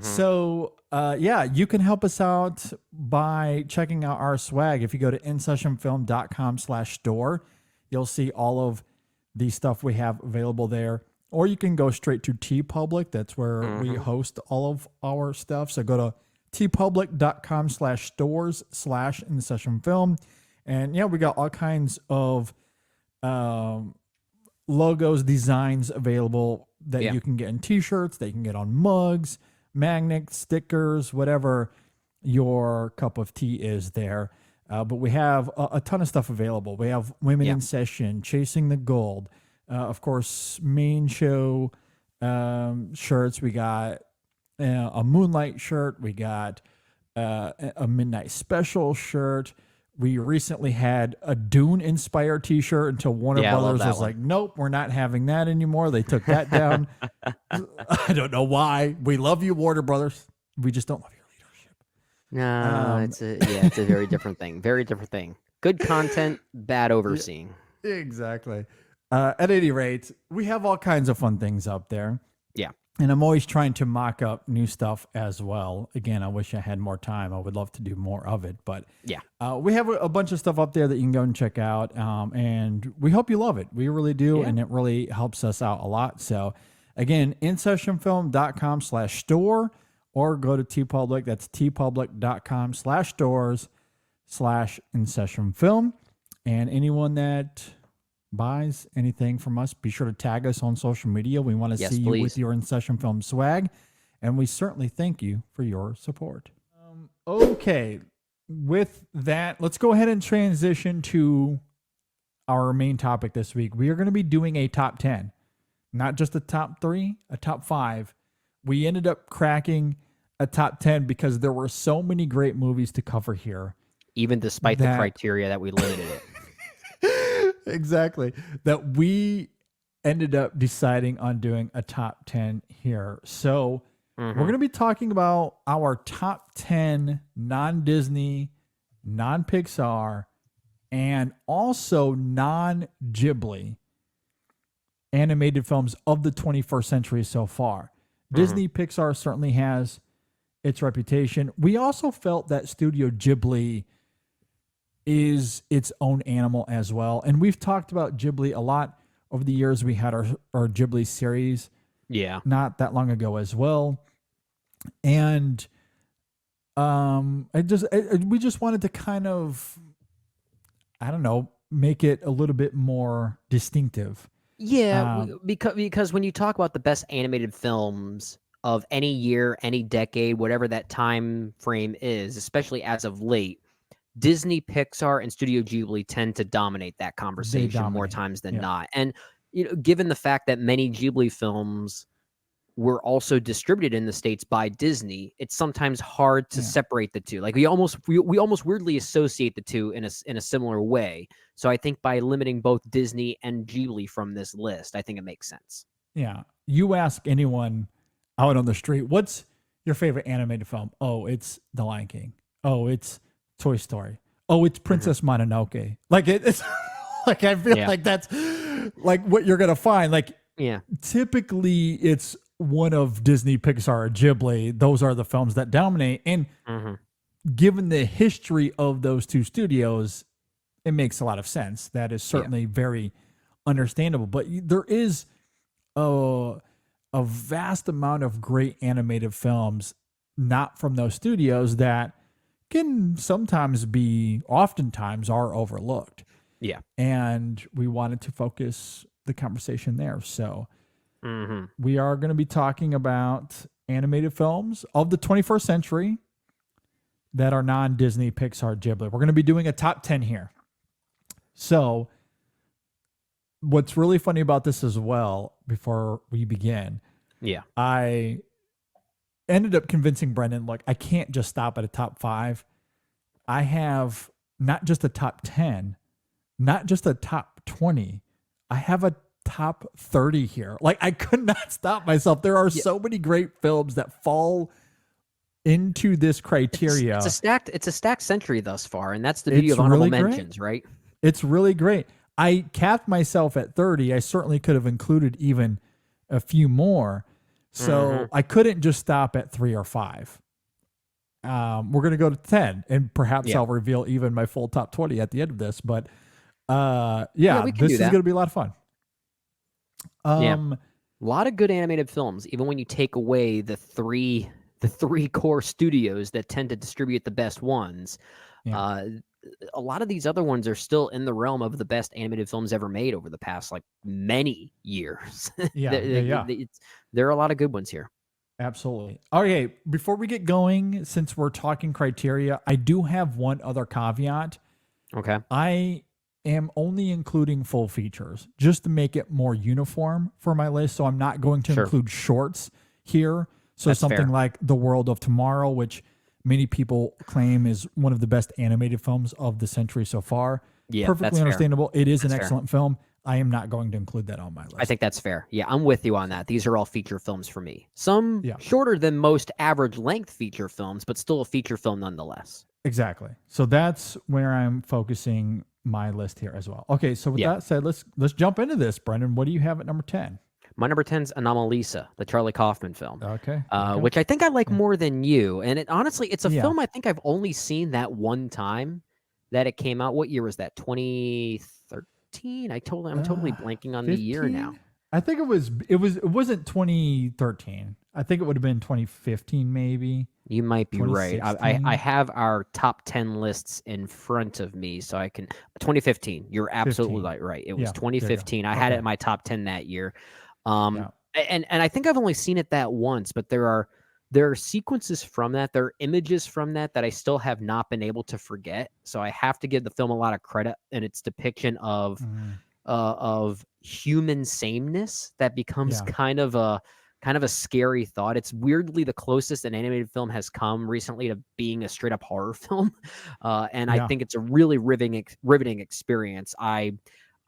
So, you can help us out by checking out our swag. If you go to InSessionFilm.com/store, you'll see all of the stuff we have available there. Or you can go straight to TeePublic. That's where we host all of our stuff. So go to tpublic.com/stores/InSessionFilm. And we got all kinds of logos, designs available that you can get in t-shirts, that you can get on mugs, magnets, stickers, whatever your cup of tea is there. But we have a ton of stuff available. We have Women in Session, Chasing the Gold, of course, main show shirts. We got a Moonlight shirt. We got a Midnight Special shirt. We recently had a Dune inspired t-shirt until Warner Yeah, I love Brothers that was one. like, nope, we're not having that anymore. They took that down. I don't know why. We love you, Warner Brothers. We just don't love your leadership. No, it's a very different thing. Very different thing. Good content, bad overseeing. Exactly. At any rate, we have all kinds of fun things up there. Yeah. And I'm always trying to mock up new stuff as well. Again, I wish I had more time. I would love to do more of it. But Yeah. we have a bunch of stuff up there that you can go and check out. And we hope you love it. We really do. Yeah. And it really helps us out a lot. So again, InSessionFilm.com/store or go to TeePublic. That's TeePublic.com/stores/InSessionFilm. And anyone that buys anything from us, be sure to tag us on social media. We want to Yes, see you please. with your InSession Film swag, and we certainly thank you for your support. Okay, with that, let's go ahead and transition to our main topic this week. We are going to be doing a top 10, not just a top 3, a top 5. We ended up cracking a top 10 because there were so many great movies to cover here. Even despite the criteria that we limited it. Exactly. That we ended up deciding on doing a top 10 here. So we're going to be talking about our top 10 non-Disney, non-Pixar, and also non-Ghibli animated films of the 21st century so far. Disney, Pixar certainly has its reputation. We also felt that Studio Ghibli is its own animal as well. And we've talked about Ghibli a lot over the years. We had our Ghibli series Yeah. not that long ago as well. And we just wanted to kind of, I don't know, make it a little bit more distinctive. Yeah, because when you talk about the best animated films of any year, any decade, whatever that time frame is, especially as of late, Disney, Pixar, and Studio Ghibli tend to dominate that conversation more dominate, times than yeah. not. And given the fact that many Ghibli films were also distributed in the States by Disney, it's sometimes hard to separate the two. Like we almost weirdly associate the two in a similar way. So I think by limiting both Disney and Ghibli from this list, I think it makes sense. Yeah. You ask anyone out on the street, what's your favorite animated film? Oh, it's The Lion King. Oh, it's Toy Story. Oh, it's Princess Mononoke. Like it's like, I feel like that's like what you're going to find. Like typically it's one of Disney, Pixar, or Ghibli. Those are the films that dominate. And given the history of those two studios, it makes a lot of sense. That is certainly very understandable. But there is a vast amount of great animated films not from those studios that can oftentimes are overlooked. Yeah. And we wanted to focus the conversation there. So we are going to be talking about animated films of the 21st century that are non-Disney, Pixar, Ghibli. We're going to be doing a top 10 here. So what's really funny about this as well, before we begin, I ended up convincing Brendan, like, I can't just stop at a top 5. I have not just a top 10, not just a top 20. I have a top 30 here. Like, I could not stop myself. There are so many great films that fall into this criteria. It's a stacked century thus far, and that's the beauty of honorable mentions, right? It's really great. I capped myself at 30. I certainly could have included even a few more. So I couldn't just stop at 3 or 5. We're going to go to 10, and perhaps I'll reveal even my full top 20 at the end of this. But this is going to be a lot of fun. A lot of good animated films, even when you take away the three core studios that tend to distribute the best ones. A lot of these other ones are still in the realm of the best animated films ever made over the past many years. There are a lot of good ones here. Absolutely. Okay, before we get going, since we're talking criteria, I do have one other caveat. Okay. I am only including full features just to make it more uniform for my list. So I'm not going to include shorts here. So That's something fair. like The World of Tomorrow, which many people claim is one of the best animated films of the century so far. Yeah, Perfectly that's fair. understandable. It is an That's fair. excellent film. I am not going to include that on my list. I think that's fair. Yeah, I'm with you on that. These are all feature films for me. Some Yeah. shorter than most average length feature films, but still a feature film nonetheless. Exactly. So that's where I'm focusing my list here as well. Okay, so with that said, let's jump into this, Brendan. What do you have at number 10? My number 10 is Anomalisa, the Charlie Kaufman film. Okay. Which I think I like more than you. And honestly, it's a Yeah. film I think I've only seen that one time that it came out. What year was that? 2013? I'm totally blanking on the year now. I think it wasn't 2013. I think it would have been 2015 maybe. You might be right. I 2016. have our top 10 lists in front of me, so I can. 2015. You're absolutely 15. right. It was Yeah, there you go. 2015. I had it Okay. in my top 10 that year. Yeah. And I think I've only seen it that once, but there are sequences from that, there are images from that I still have not been able to forget. So I have to give the film a lot of credit in its depiction of human sameness that becomes Yeah. kind of a scary thought. It's weirdly the closest an animated film has come recently to being a straight up horror film. And I think it's a really riveting experience.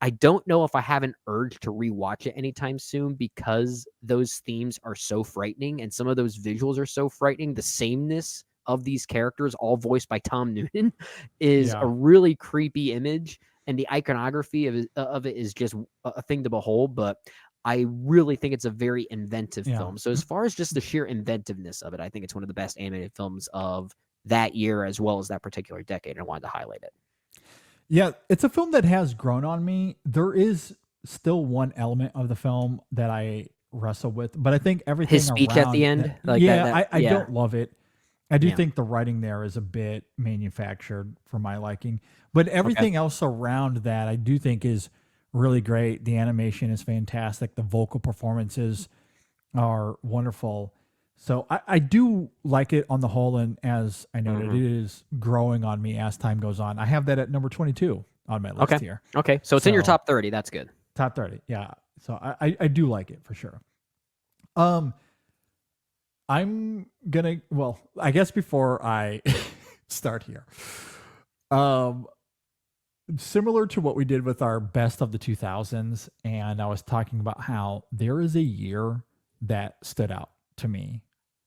I don't know if I have an urge to rewatch it anytime soon because those themes are so frightening and some of those visuals are so frightening. The sameness of these characters, all voiced by Tom Noonan, is a really creepy image, and the iconography of it is just a thing to behold. But I really think it's a very inventive film. So as far as just the sheer inventiveness of it, I think it's one of the best animated films of that year as well as that particular decade. And I wanted to highlight it. Yeah, it's a film that has grown on me. There is still one element of the film that I wrestle with, but I think everything His speech at the end, I don't love it. I do think the writing there is a bit manufactured for my liking, but everything else around that I do think is really great. The animation is fantastic. The vocal performances are wonderful. So I do like it on the whole, and as I noted, it is growing on me as time goes on. I have that at number 22 on my list here. Okay, so it's in your top 30. That's good. Top 30, yeah. So I do like it for sure. I'm gonna, well, I guess before I start here, similar to what we did with our best of the 2000s, and I was talking about how there is a year that stood out to me.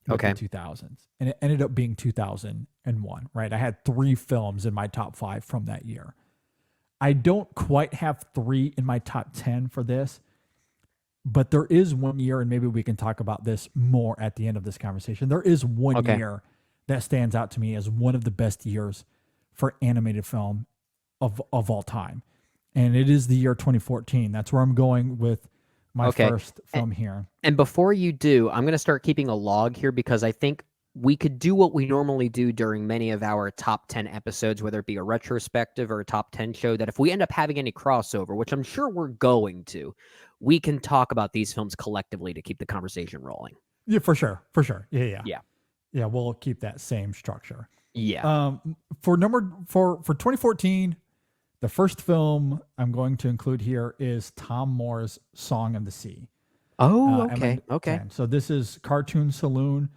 The 2000s, and it ended up being 2001, right? I had 3 films in my top 5 from that year. I don't quite have 3 in my top 10 for this, but there is one year, and maybe we can talk about this more at the end of this conversation. There is one year that stands out to me as one of the best years for animated film of all time, and it is the year 2014. That's where I'm going with my first film here. And before you do, I'm going to start keeping a log here because I think we could do what we normally do during many of our top 10 episodes, whether it be a retrospective or a top 10 show, that if we end up having any crossover, which I'm sure we're going to, we can talk about these films collectively to keep the conversation rolling. Yeah, for sure. Yeah. Yeah, we'll keep that same structure. Yeah. For 2014, the first film I'm going to include here is Tom Moore's Song of the Sea. Oh, okay. 10. So this is Cartoon Saloon.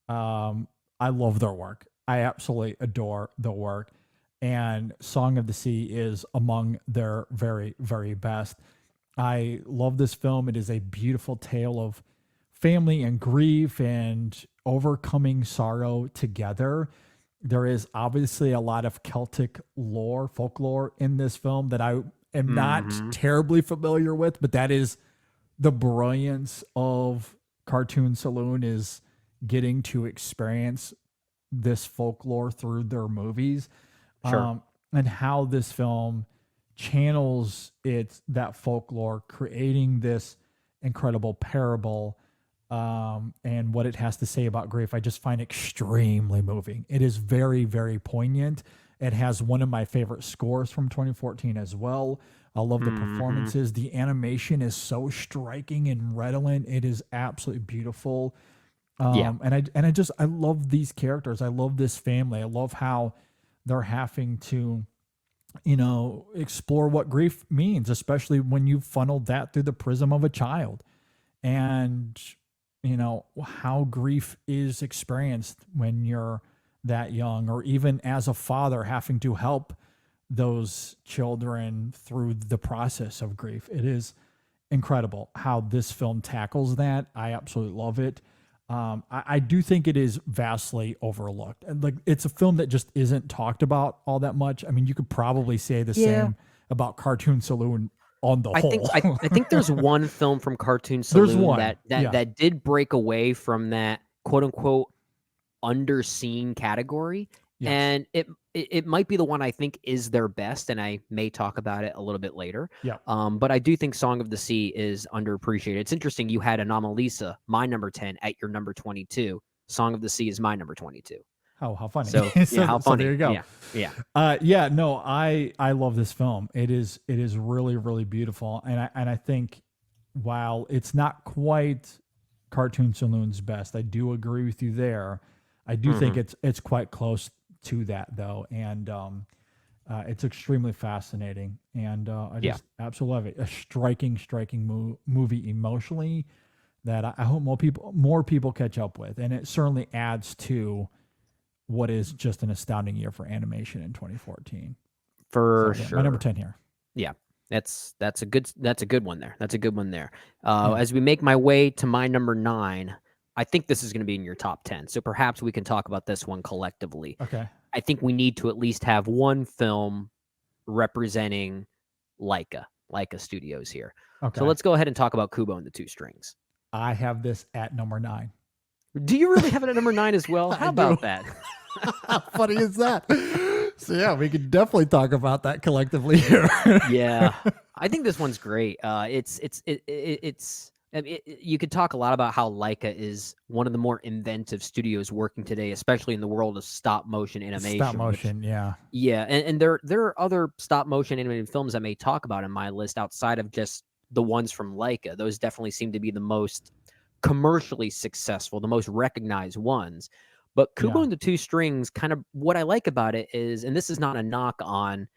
I love their work. I absolutely adore the work. And Song of the Sea is among their very, very best. I love this film. It is a beautiful tale of family and grief and overcoming sorrow together. There is obviously a lot of Celtic lore, folklore in this film that I am not terribly familiar with, but that is the brilliance of Cartoon Saloon, is getting to experience this folklore through their movies. Sure. And how this film channels that folklore, creating this incredible parable, and what it has to say about grief, I just find extremely moving. It is very, very poignant. It has one of my favorite scores from 2014 as well. I love the performances. The animation is so striking and redolent. It is absolutely beautiful. And I love these characters. I love this family. I love how they're having to, explore what grief means, especially when you funneled that through the prism of a child. And how grief is experienced when you're that young, or even as a father having to help those children through the process of grief. It is incredible how this film tackles that. I absolutely love it. I do think it is vastly overlooked, and like it's a film that just isn't talked about all that much. I mean, you could probably say the same about Cartoon Saloon on the whole. I think there's one film from Cartoon There's Saloon one, that did break away from that quote unquote underseen category. Yes. And it might be the one I think is their best, and I may talk about it a little bit later. Yeah. But I do think Song of the Sea is underappreciated. It's interesting you had Anomalisa, my number 10, at your number 22. Song of the Sea is my number 22. How funny. So, how funny. So there you go. Yeah. No, I love this film. It is really, really beautiful. And I think while it's not quite Cartoon Saloon's best, I do agree with you there. I do think it's quite close to that though. And it's extremely fascinating. And I just absolutely love it. A striking movie emotionally that I hope more people catch up with. And it certainly adds to what is just an astounding year for animation in 2014. For So, sure. my number 10 here. Yeah. That's a good one there. That's a good one there. As we make my way to my number 9, I think this is going to be in your top 10. So perhaps we can talk about this one collectively. Okay. I think we need to at least have one film representing Leica Studios here. Okay. So let's go ahead and talk about Kubo and the Two Strings. I have this at number 9. Do you really have it at number 9 as well? How about that? How funny is that? So yeah, we could definitely talk about that collectively here. Yeah, I think this one's great. You could talk a lot about how Leica is one of the more inventive studios working today, especially in the world of stop motion animation. Stop motion, yeah. Yeah, and there are other stop motion animated films I may talk about in my list outside of just the ones from Leica. Those definitely seem to be the most commercially successful, the most recognized ones. But Kubo and the Two Strings, kind of what I like about it is, and this is not a knock on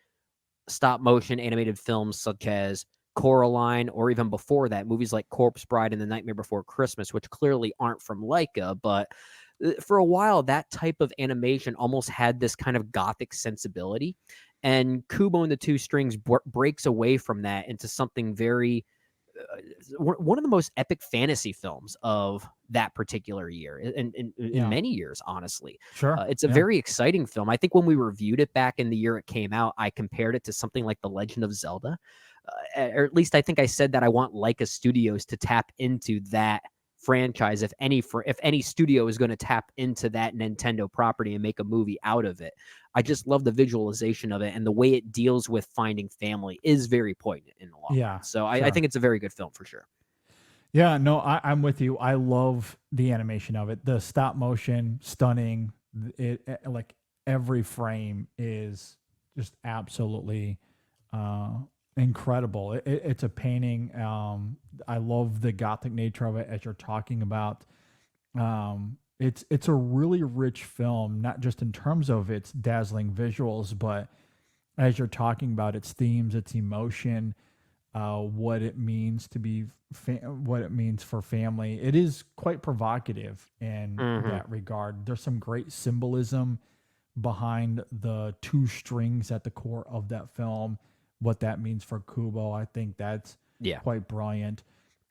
stop motion animated films such as Coraline, or even before that, movies like Corpse Bride and The Nightmare Before Christmas, which clearly aren't from Leica, but for a while, that type of animation almost had this kind of gothic sensibility. And Kubo and the Two Strings breaks away from that into something very, one of the most epic fantasy films of that particular year, in many years, honestly. Sure. It's a very exciting film. I think when we reviewed it back in the year it came out, I compared it to something like The Legend of Zelda. Or at least I think I said that I want Leica Studios to tap into that franchise. If any studio is going to tap into that Nintendo property and make a movie out of it, I just love the visualization of it, and the way it deals with finding family is very poignant in the long run. So I think it's a very good film for sure. Yeah, no, I'm with you. I love the animation of it. The stop motion, stunning. It like every frame is just absolutely incredible. It's a painting. I love the gothic nature of it, as you're talking about. It's a really rich film, not just in terms of its dazzling visuals, but as you're talking about its themes, its emotion, what it means to be, what it means for family. It is quite provocative in that regard. There's some great symbolism behind the two strings at the core of that film. What that means for Kubo, I think that's quite brilliant.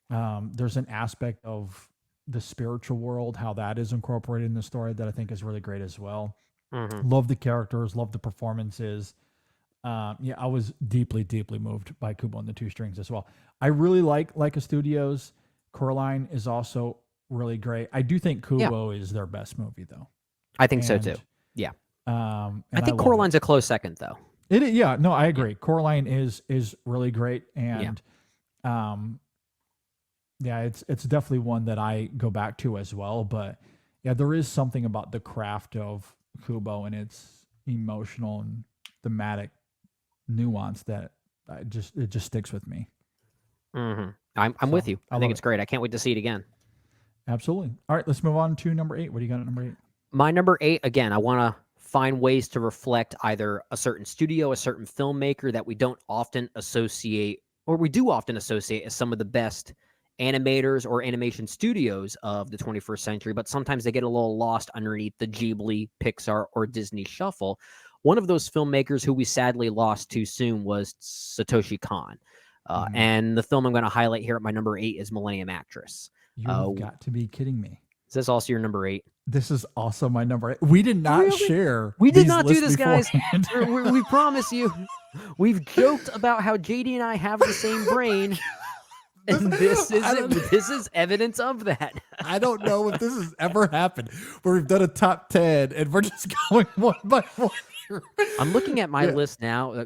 There's an aspect of the spiritual world, how that is incorporated in the story, that I think is really great as well. Love the characters, love the performances. I was deeply moved by Kubo and the Two Strings as well. I really like Leica Studios. Coraline is also really great. I do think Kubo is their best movie, though. I think so too. Yeah. I think Coraline's a close second, though. It is, no, I agree. Coraline is really great, and it's definitely one that I go back to as well. But there is something about the craft of Kubo and its emotional and thematic nuance that it just sticks with me. I'm with you. I think it's great. I can't wait to see it again. Absolutely. All right, let's move on to number 8. What do you got at number 8? My number 8, again, I want to find ways to reflect either a certain studio, a certain filmmaker that we don't often associate, or we do often associate as some of the best animators or animation studios of the 21st century, but sometimes they get a little lost underneath the Ghibli, Pixar, or Disney shuffle. One of those filmmakers who we sadly lost too soon was Satoshi Kon. And the film I'm going to highlight here at my number 8 is Millennium Actress. You've got to be kidding me. Is this also your number 8? This is also my number 8. We did not share. We did these not do lists this, guys. beforehand. We promise you. We've joked about how JD and I have the same brain. And this is evidence of that. I don't know if this has ever happened where we've done a top 10 and we're just going one by one here. I'm looking at my list now. I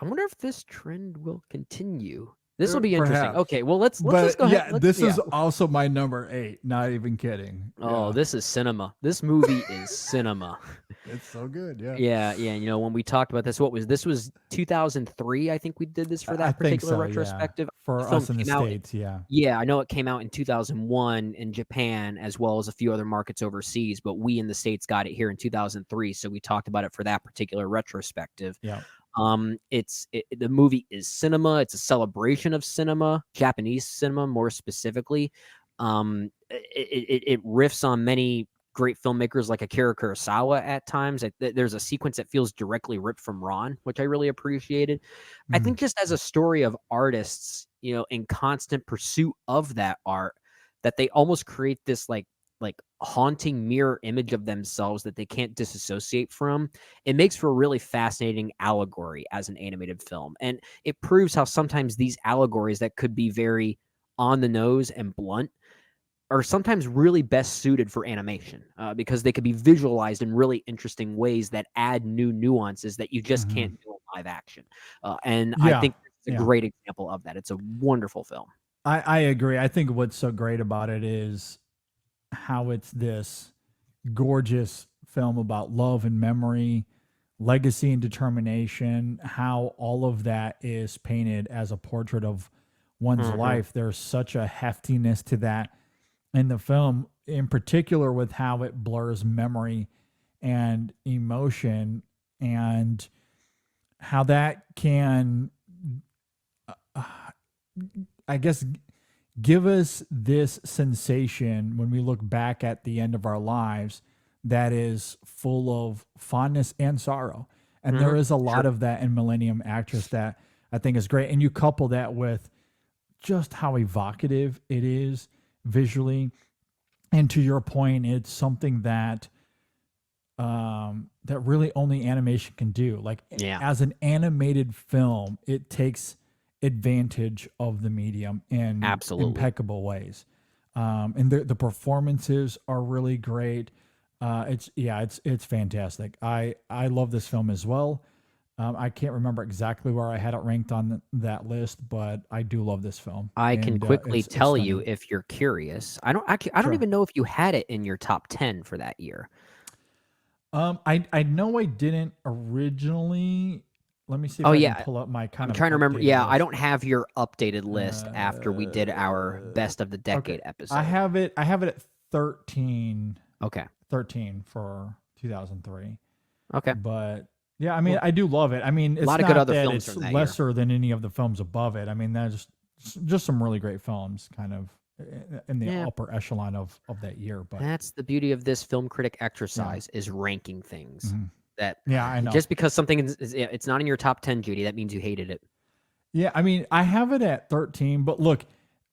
wonder if this trend will continue. This will be interesting. Perhaps. Okay, well let's just go ahead. This is also my number 8. Not even kidding. Oh, this is cinema. This movie is cinema. It's so good. Yeah. Yeah. You know, when we talked about this, this was 2003. I think we did this for that particular retrospective. Yeah. For us in the States. Yeah, I know it came out in 2001 in Japan as well as a few other markets overseas, but we in the States got it here in 2003. So we talked about it for that particular retrospective. Yeah. The movie is cinema. It's a celebration of cinema, Japanese cinema more specifically. It riffs on many great filmmakers like Akira Kurosawa at times. There's a sequence that feels directly ripped from Ron, which I really appreciated. I think just as a story of artists, you know, in constant pursuit of that art, that they almost create this like haunting mirror image of themselves that they can't disassociate from. It makes for a really fascinating allegory as an animated film. And it proves how sometimes these allegories that could be very on the nose and blunt are sometimes really best suited for animation because they could be visualized in really interesting ways that add new nuances that you just can't do in live action. I think it's a great example of that. It's a wonderful film. I agree. I think what's so great about it is how it's this gorgeous film about love and memory, legacy and determination, how all of that is painted as a portrait of one's life. There's such a heftiness to that in the film, in particular with how it blurs memory and emotion and how that can, I guess, give us this sensation when we look back at the end of our lives that is full of fondness and sorrow. And there is a lot of that in Millennium Actress that I think is great. And you couple that with just how evocative it is visually. And to your point, it's something that that really only animation can do. Like as an animated film, it takes advantage of the medium in impeccable ways. And the performances are really great. It's fantastic. I love this film as well. I can't remember exactly where I had it ranked on that list, but I do love this film. I can quickly tell you if you're curious. I don't even know if you had it in your top 10 for that year. I know I didn't originally. Let me see if I can pull up my kind of. I'm trying to remember. updated Yeah, list. I don't have your updated list after we did our best of the decade episode. I have it at 13. Okay. 13 for 2003. Okay. But yeah, I mean, I do love it. I mean, it's a lot of not good other that films it's from that lesser than any of the films above it. I mean, that's just some really great films kind of in the upper echelon of that year. But that's the beauty of this film critic exercise is ranking things. That I know. Just because something it's not in your top 10, Judy, that means you hated it. Yeah, I mean, I have it at 13, but look,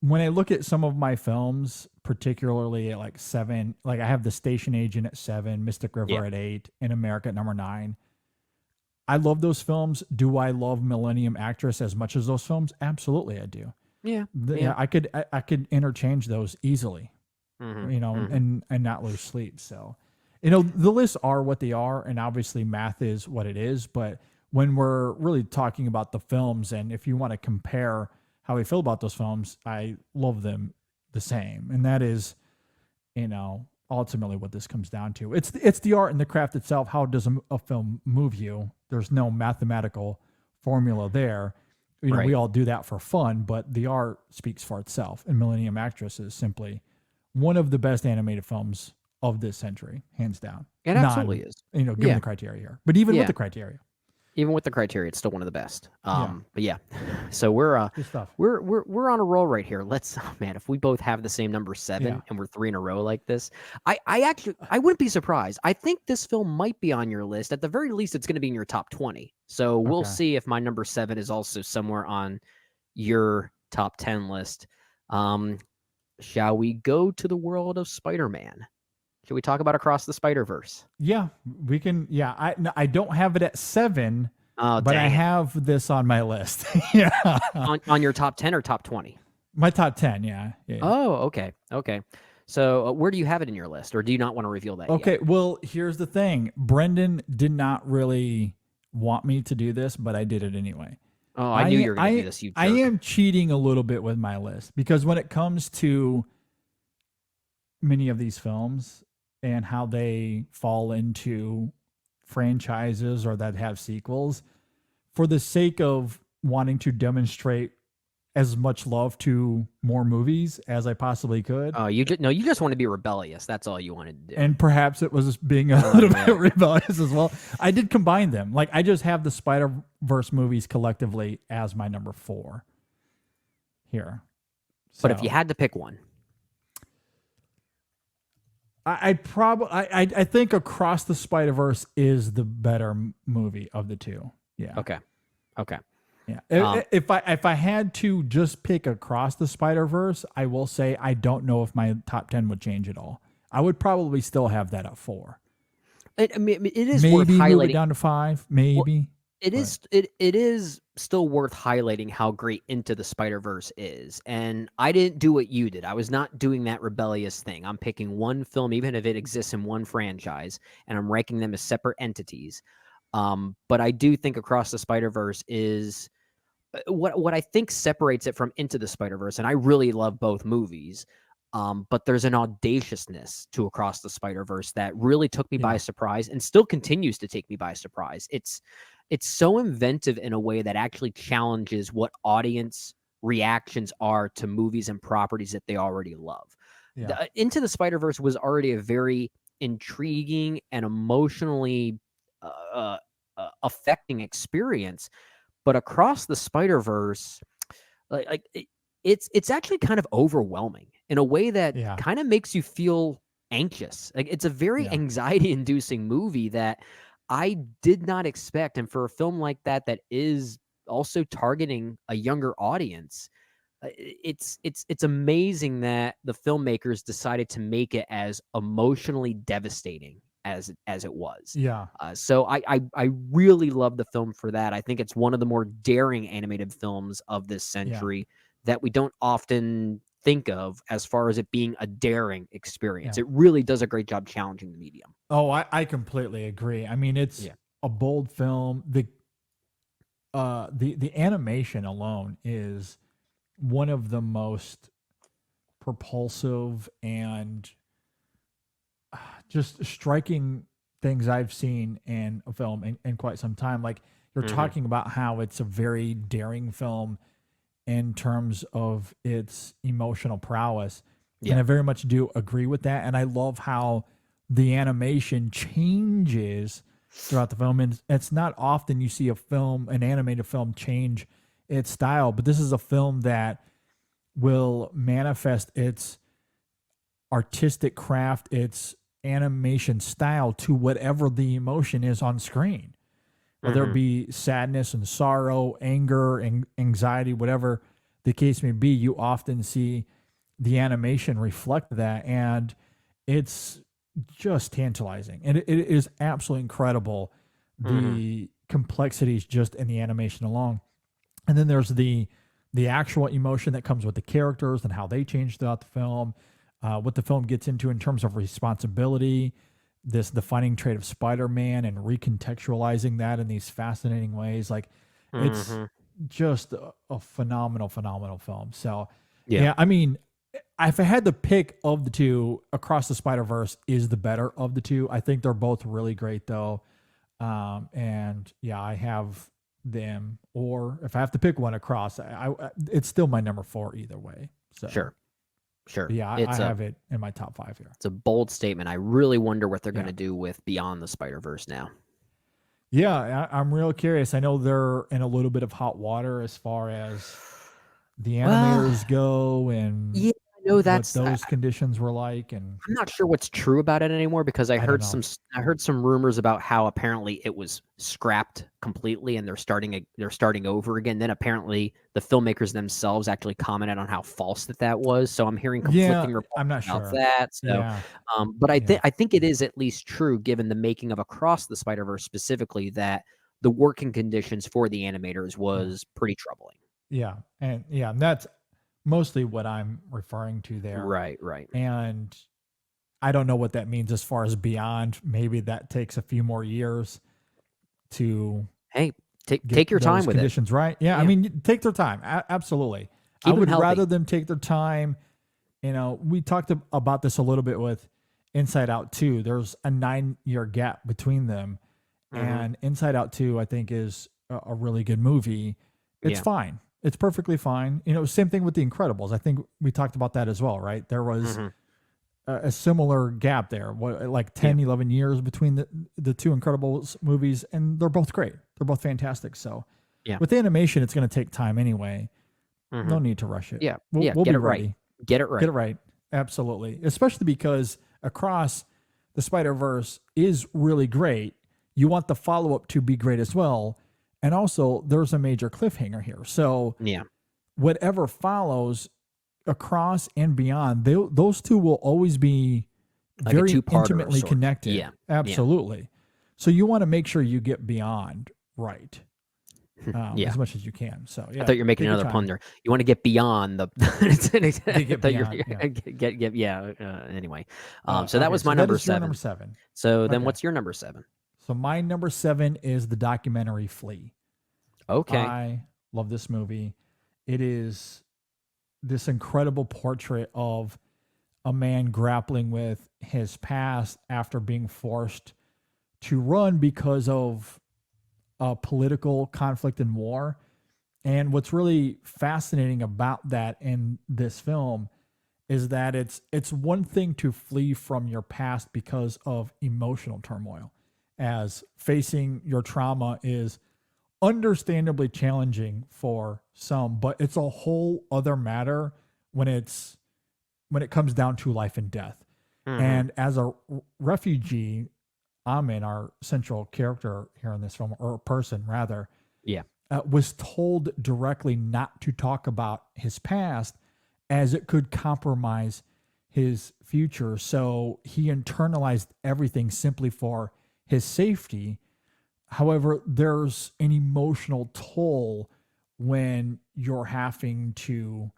when I look at some of my films, particularly at like 7, like I have The Station Agent at 7, Mystic River at 8, In America at number 9. I love those films. Do I love Millennium Actress as much as those films? Absolutely, I do. Yeah. I could interchange those easily, and not lose sleep. So, the lists are what they are, and obviously math is what it is. But when we're really talking about the films, and if you want to compare how we feel about those films, I love them the same. And that is, ultimately what this comes down to. It's the art and the craft itself. How does a film move you? There's no mathematical formula there. We all do that for fun, but the art speaks for itself. And Millennium Actress is simply one of the best animated films of this century, hands down. It absolutely is. Given the criteria here. But even with the criteria. Even with the criteria, it's still one of the best. Yeah. But yeah, so we're Good stuff. we're on a roll right here. Let's man, if we both have the same number 7 Yeah. and we're 3 in a row like this, I actually I wouldn't be surprised. I think this film might be on your list. At the very least, it's going to be in your top 20. So we'll Okay. see if my number 7 is also somewhere on your top 10 list. Shall we go to the world of Spider-Man? Should we talk about Across the Spider-Verse? Yeah, we can. Yeah, I don't have it at 7, Oh, but I dang it. have this on my list. Yeah, on your top 10 or top 20? my top 10. Yeah. Yeah. Oh, okay. Okay. So where do you have it in your list, or do you not want to reveal that Okay, yet? well, here's the thing. Brendan did not really want me to do this, but I did it anyway. Oh, I knew you were going to do this, you jerk. I am cheating a little bit with my list because when it comes to many of these films and how they fall into franchises or that have sequels, for the sake of wanting to demonstrate as much love to more movies as I possibly could, Oh, you just want to be rebellious. That's all you wanted to do. and perhaps it was being a little bit rebellious as well. I did combine them. Like I just have the Spider-Verse movies collectively as my number 4 here. But if So, you had to pick one, I think Across the Spider-Verse is the better movie of the two. Yeah. okay. Yeah. If I had to just pick Across the Spider-Verse, I will say I don't know if my top 10 would change at all. I would probably still have that at 4. I mean, it is worth Maybe move it highlighting. down to 5. Maybe. It is still worth highlighting how great Into the Spider-Verse is. And I didn't do what you did. I was not doing that rebellious thing. I'm picking one film, even if it exists in one franchise, and I'm ranking them as separate entities. But I do think Across the Spider-Verse is what I think separates it from Into the Spider-Verse. And I really love both movies. But there's an audaciousness to Across the Spider-Verse that really took me by surprise and still continues to take me by surprise. It's so inventive in a way that actually challenges what audience reactions are to movies and properties that they already love. Yeah. Into the Spider-Verse was already a very intriguing and emotionally affecting experience, but Across the Spider-Verse, it's actually kind of overwhelming in a way that kind of makes you feel anxious. Like it's a very anxiety-inducing movie that I did not expect. And for a film like that is also targeting a younger audience, it's amazing that the filmmakers decided to make it as emotionally devastating as it was. Yeah. So I really love the film for that. I think it's one of the more daring animated films of this century that we don't often think of as far as it being a daring experience. It really does a great job challenging the medium. Oh, I completely agree. I mean, it's a bold film. The animation alone is one of the most propulsive and just striking things I've seen in a film in quite some time. Like you're talking about how it's a very daring film in terms of its emotional prowess. And I very much do agree with that. And I love how the animation changes throughout the film. And it's not often you see an animated film change its style, but this is a film that will manifest its artistic craft, its animation style to whatever the emotion is on screen. Whether it be sadness and sorrow, anger and anxiety, whatever the case may be, you often see the animation reflect that, and it's just tantalizing. And it is absolutely incredible, the complexities just in the animation alone. And then there's the actual emotion that comes with the characters and how they change throughout the film, what the film gets into in terms of responsibility, this defining trait of Spider-Man and recontextualizing that in these fascinating ways. Like it's just a phenomenal film. So I mean, if I had to pick of the two, Across the Spider-Verse is the better of the two. I think they're both really great though. And I have them, or if I have to pick one, Across, it's still my number 4 either way. So Sure. Yeah, I have it in my top 5 here. It's a bold statement. I really wonder what they're going to do with Beyond the Spider-Verse now. Yeah, I'm real curious. I know they're in a little bit of hot water as far as the Well, animators go and yeah, I know what that's. those conditions were like, and I'm not sure what's true about it anymore because I don't know. I heard some rumors about how apparently it was scrapped completely and they're starting over again. Then apparently the filmmakers themselves actually commented on how false that was. So I'm hearing Yeah, conflicting reports I'm not about sure. that. So, Yeah, but yeah, I think it is at least true given the making of Across the Spider-Verse specifically that the working conditions for the animators yeah, was pretty troubling. and that's mostly what I'm referring to there. Right, right. And I don't know what that means as far as beyond. Maybe that takes a few more years to Hey, get take your time those with it. conditions right. Yeah, I Yeah. mean, take their time. Absolutely. I Keep them would healthy. rather them take their time. We talked about this a little bit with Inside Out 2. There's a 9-year gap between them. Mhm. And Inside Out 2, I think, is a really good movie. It's Yeah. fine. It's perfectly fine. Same thing with The Incredibles. I think we talked about that as well, right? There was Mhm. a similar gap there, like 10, 11 years between the two Incredibles movies, and they're both great. They're both fantastic. So Yeah. with animation, it's going to take time anyway. Mhm. No need to rush it. Yeah. We'll, Yeah. we'll Get be it right. ready. Get it right. Get it right. Absolutely. Especially because Across the Spider-Verse is really great. You want the follow-up to be great as well. And also, there's a major cliffhanger here. So Yeah. whatever follows Across and Beyond, those two will always be Like a very two-parter of intimately sorts. connected. Yeah. Absolutely. So you want to make sure you get Beyond right Yeah. as much as you can. So yeah, I thought you were making take your another time. pun there. You want to get beyond the. I Get thought you were- beyond, yeah. get yeah. Anyway, so that Okay, was my that number is your 7. number 7. So then, Okay. what's your number 7? So my number 7 is the documentary Flea. Okay. I love this movie. It is this incredible portrait of a man grappling with his past after being forced to run because of political conflict and war. And what's really fascinating about that in this film is that it's one thing to flee from your past because of emotional turmoil, as facing your trauma is understandably challenging for some, but it's a whole other matter when it comes down to life and death. Mhm. And as a refugee, Amin, our central character here in this film, or person rather, Yeah. was told directly not to talk about his past as it could compromise his future. So he internalized everything simply for his safety. However, there's an emotional toll when you're having to,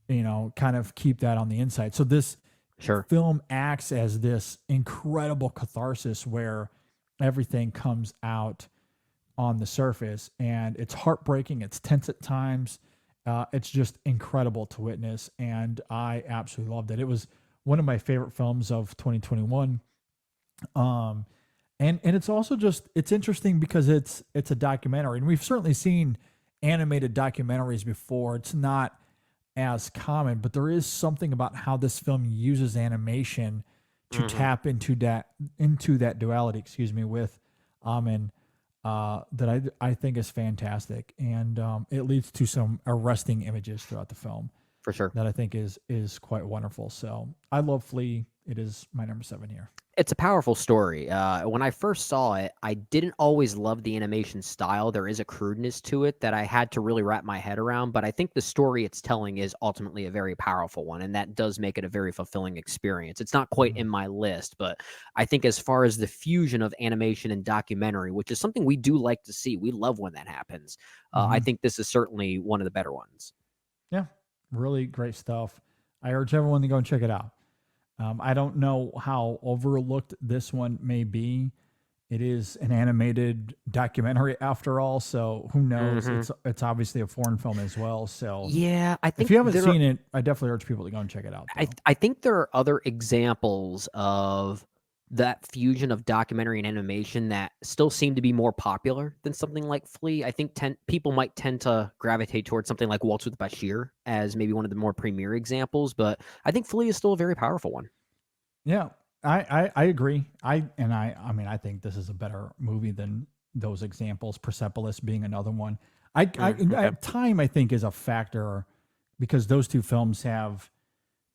kind of keep that on the inside. So this Sure. film acts as this incredible catharsis where everything comes out on the surface, and it's heartbreaking. It's tense at times. It's just incredible to witness, and I absolutely loved it. It was one of my favorite films of 2021. And it's also it's interesting because it's a documentary, and we've certainly seen animated documentaries before. It's not as common, but there is something about how this film uses animation to Mhm. tap into that duality, with Amin, that I think is fantastic, and it leads to some arresting images throughout the film For sure. that I think is quite wonderful. So I love Flea. It is my number 7 here. It's a powerful story. When I first saw it, I didn't always love the animation style. There is a crudeness to it that I had to really wrap my head around, but I think the story it's telling is ultimately a very powerful one, and that does make it a very fulfilling experience. It's not quite in my list, but I think as far as the fusion of animation and documentary, which is something we do like to see, we love when that happens. I think this is certainly one of the better ones. Yeah, really great stuff. I urge everyone to go and check it out. I don't know how overlooked this one may be. It is an animated documentary after all, so who knows? It's obviously a foreign film as well. So Yeah, I think if you haven't seen it, I definitely urge people to go and check it out. I think there are other examples of that fusion of documentary and animation that still seem to be more popular than something like Flea. I think people might tend to gravitate towards something like Waltz with Bashir as maybe one of the more premier examples, but I think Flea is still a very powerful one. Yeah, I agree. I mean, I think this is a better movie than those examples, Persepolis being another one. Okay. Time, I think, is a factor because those two films have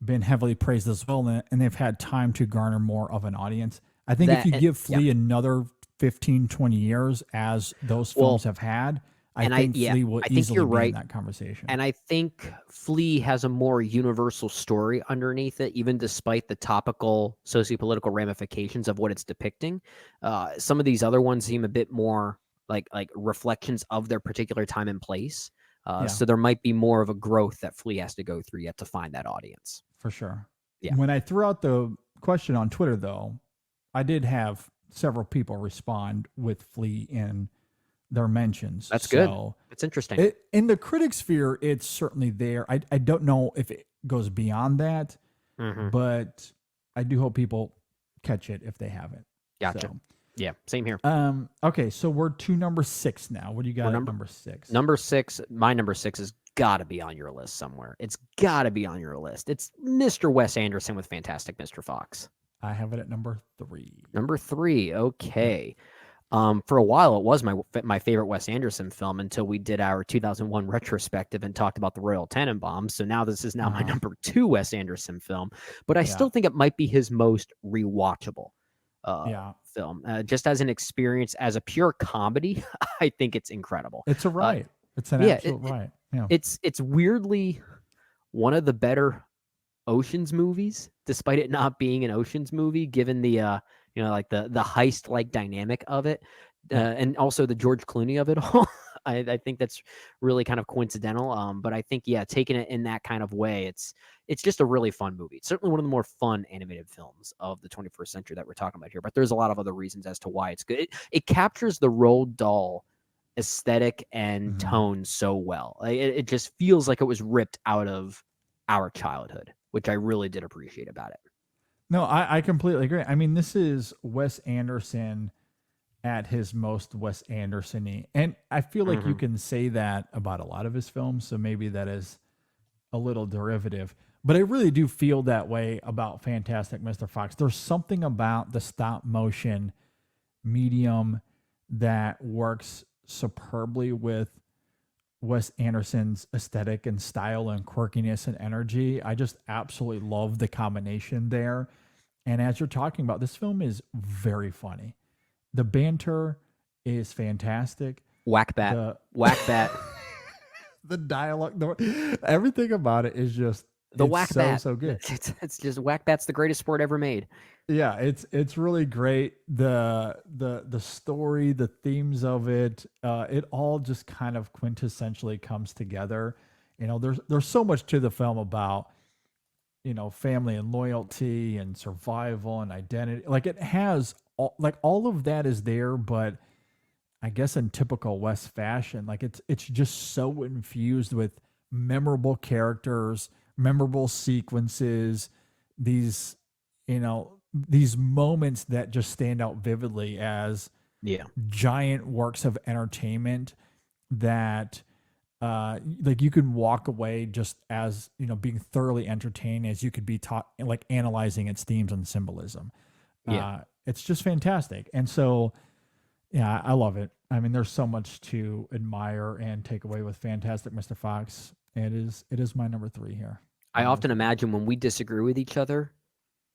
been heavily praised as well, and they've had time to garner more of an audience. I think if you give Flea another 15, 20 years as those films have had, I think Flea will easily be in that conversation. And I think Flea has a more universal story underneath it, even despite the topical sociopolitical ramifications of what it's depicting. Some of these other ones seem a bit more like reflections of their particular time and place. So there might be more of a growth that Flea has to go through yet to find that audience. For sure. Yeah. When I threw out the question on Twitter, though, I did have several people respond with Flea in their mentions. That's good. It's interesting. In the critic sphere, it's certainly there. I don't know if it goes beyond that, but I do hope people catch it if they haven't. Gotcha. So, yeah, same here. Okay, so we're to number 6 now. What do you got at number 6? Number 6, my number 6 has got to be on your list somewhere. It's got to be on your list. It's Mr. Wes Anderson with Fantastic Mr. Fox. I have it at number 3. Number 3, okay. For a while, it was my favorite Wes Anderson film until we did our 2001 retrospective and talked about the Royal Tenenbaums. So now this is now my number 2 Wes Anderson film, but I still think it might be his most rewatchable film. Just as an experience, as a pure comedy, I think it's incredible. It's a ride. It's an absolute ride. Yeah. It's weirdly one of the better Ocean's movies, despite it not being an Ocean's movie, given the like the heist like dynamic of it, and also the George Clooney of it all. I think that's really kind of coincidental. But I think taking it in that kind of way, it's just a really fun movie. It's certainly one of the more fun animated films of the 21st century that we're talking about here. But there's a lot of other reasons as to why it's good. It captures the Roald Dahl aesthetic and tone so well. It just feels like it was ripped out of our childhood, which I really did appreciate about it. No, I completely agree. I mean, this is Wes Anderson at his most Wes Anderson-y. And I feel like you can say that about a lot of his films, so maybe that is a little derivative. But I really do feel that way about Fantastic Mr. Fox. There's something about the stop motion medium that works superbly with Wes Anderson's aesthetic and style and quirkiness and energy. I just absolutely love the combination there. And as you're talking about, this film is very funny. The banter is fantastic. Whack bat. The dialogue, everything about it is just whack bat. So good. It's just whack bat's the greatest sport ever made. Yeah, it's really great. The story, the themes of it, it all just kind of quintessentially comes together. There's so much to the film about, family and loyalty and survival and identity. Like it has all of that is there, but I guess in typical Wes fashion, like it's just so infused with memorable characters, memorable sequences, these moments that just stand out vividly as giant works of entertainment that like you can walk away just as being thoroughly entertained as you could be taught, like analyzing its themes and symbolism. It's just fantastic. And so I love it. I mean, there's so much to admire and take away with Fantastic Mr. Fox. It is my number 3 here. I often imagine when we disagree with each other,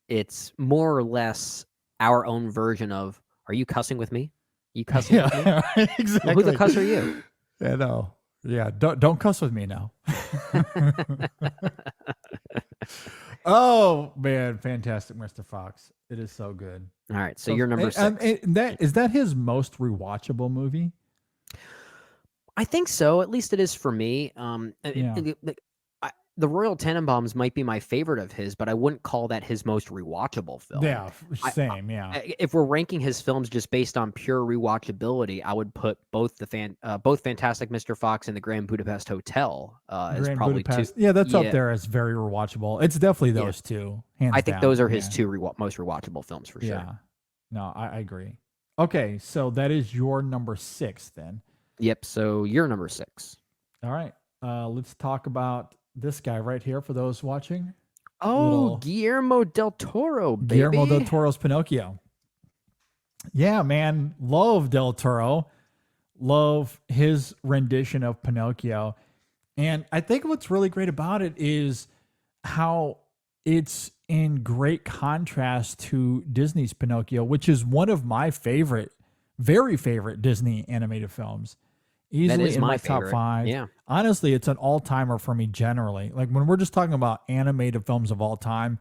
it's more or less our own version of, are you cussing with me? You cussing with me? Exactly. Well, who the cuss are you? I know. Yeah, don't cuss with me now. Oh man, Fantastic Mr. Fox. It is so good. All right, so you're number 6. Is that his most rewatchable movie? I think so. At least it is for me. The Royal Tenenbaums might be my favorite of his, but I wouldn't call that his most rewatchable film. Yeah, same. If we're ranking his films just based on pure rewatchability, I would put both Fantastic Mr. Fox and the Grand Budapest Hotel as probably Budapest. 2. Yeah, that's up there as very rewatchable. It's definitely those two. I think those are his 2 most rewatchable films for sure. Yeah, no, I agree. Okay, so that is your number 6 then. Yep. So you're number 6. All right. Let's talk about this guy right here for those watching. Oh, Guillermo del Toro, baby. Guillermo del Toro's Pinocchio. Yeah, man. Love del Toro. love his rendition of Pinocchio. And I think what's really great about it is how it's in great contrast to Disney's Pinocchio, which is one of my very favorite Disney animated films. Easily in my top 5. Yeah. Honestly, it's an all-timer for me generally. Like when we're just talking about animated films of all time,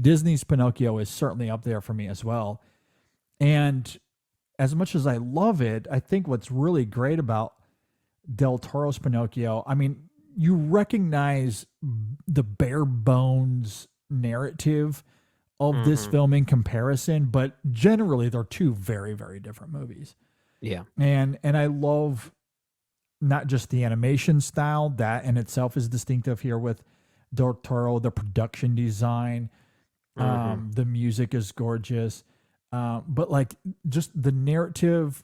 Disney's Pinocchio is certainly up there for me as well. And as much as I love it, I think what's really great about Del Toro's Pinocchio, I mean, you recognize the bare bones narrative of this film in comparison, but generally they're two very, very different movies. Yeah. And I love not just the animation style, that in itself is distinctive here with Del Toro, the production design, the music is gorgeous, but like just the narrative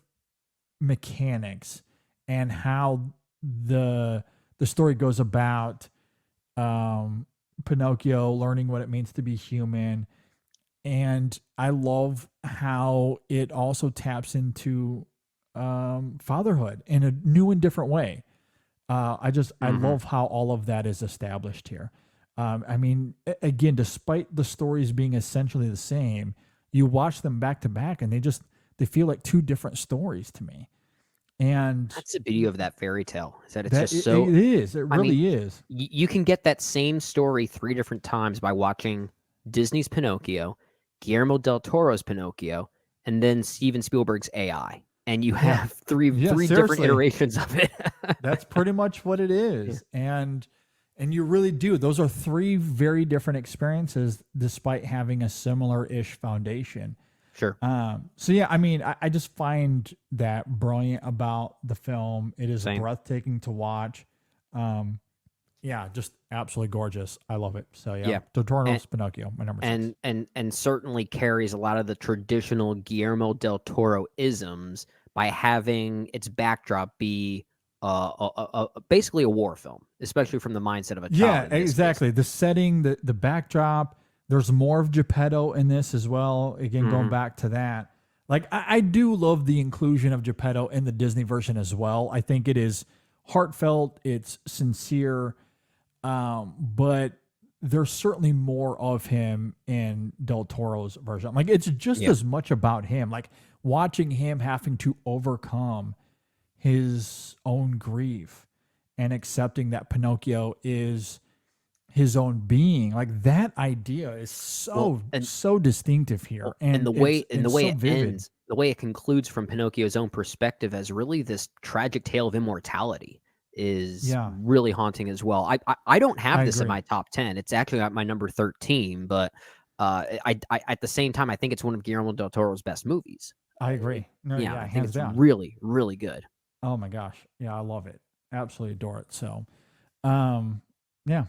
mechanics and how the story goes about Pinocchio learning what it means to be human. And I love how it also taps into fatherhood in a new and different way. I love how all of that is established here. I mean, again, despite the stories being essentially the same, you watch them back to back and they feel like two different stories to me. And that's the beauty of that fairy tale, is that it's it is. It really is. You can get that same story 3 different times by watching Disney's Pinocchio, Guillermo del Toro's Pinocchio, and then Steven Spielberg's AI. And you have three different iterations of it. That's pretty much what it is. Yeah. And you really do. Those are 3 very different experiences despite having a similar-ish foundation. Sure. So yeah, I mean, I just find that brilliant about the film. It is breathtaking to watch. Yeah, just absolutely gorgeous. I love it. So yeah. Del Toro's Pinocchio, my number 6. And certainly carries a lot of the traditional Guillermo del Toro isms by having its backdrop be basically a war film, especially from the mindset of a child. Yeah, exactly. The setting, the backdrop. There's more of Geppetto in this as well. Again, going back to that. Like, I do love the inclusion of Geppetto in the Disney version as well. I think it is heartfelt. It's sincere. But there's certainly more of him in Del Toro's version. Like, it's just as much about him. Like, watching him having to overcome his own grief and accepting that Pinocchio is his own being, like that idea is so distinctive here, and the way it ends, the way it concludes from Pinocchio's own perspective as really this tragic tale of immortality is really haunting as well. I don't have this in my top 10. It's actually at my number 13, but I at the same time I think it's one of Guillermo del Toro's best movies. I agree. I think it's really, really good. Oh my gosh, yeah, I love it. Absolutely adore it. So, yeah.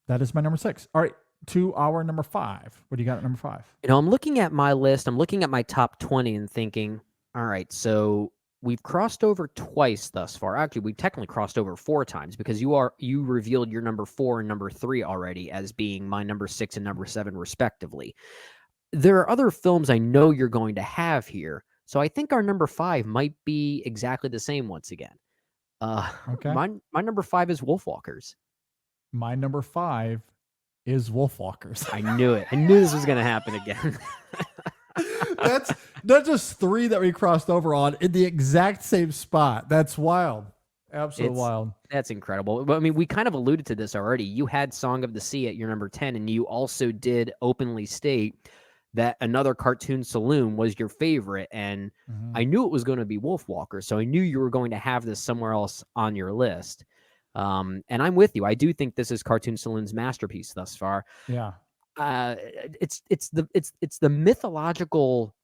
That is my number 6. All right, to our number 5. What do you got at number 5? You know, I'm looking at my list. I'm looking at my top 20 and thinking, all right, so we've crossed over twice thus far. Actually, we've technically crossed over 4 times because you revealed your number 4 and number 3 already as being my number 6 and number 7 respectively. There are other films I know you're going to have here, so I think our number 5 might be exactly the same once again. Okay. My number 5 is Wolfwalkers. My number 5 is Wolfwalkers. I knew it. I knew this was going to happen again. That's not just 3 that we crossed over on in the exact same spot. That's wild. Absolutely wild. That's incredible. But I mean, we kind of alluded to this already. You had Song of the Sea at your number 10, and you also did openly state that Another Cartoon Saloon was your favorite. And I knew it was going to be Wolfwalkers, so I knew you were going to have this somewhere else on your list. And I'm with you. I do think this is Cartoon Saloon's masterpiece thus far. Yeah. It's the mythological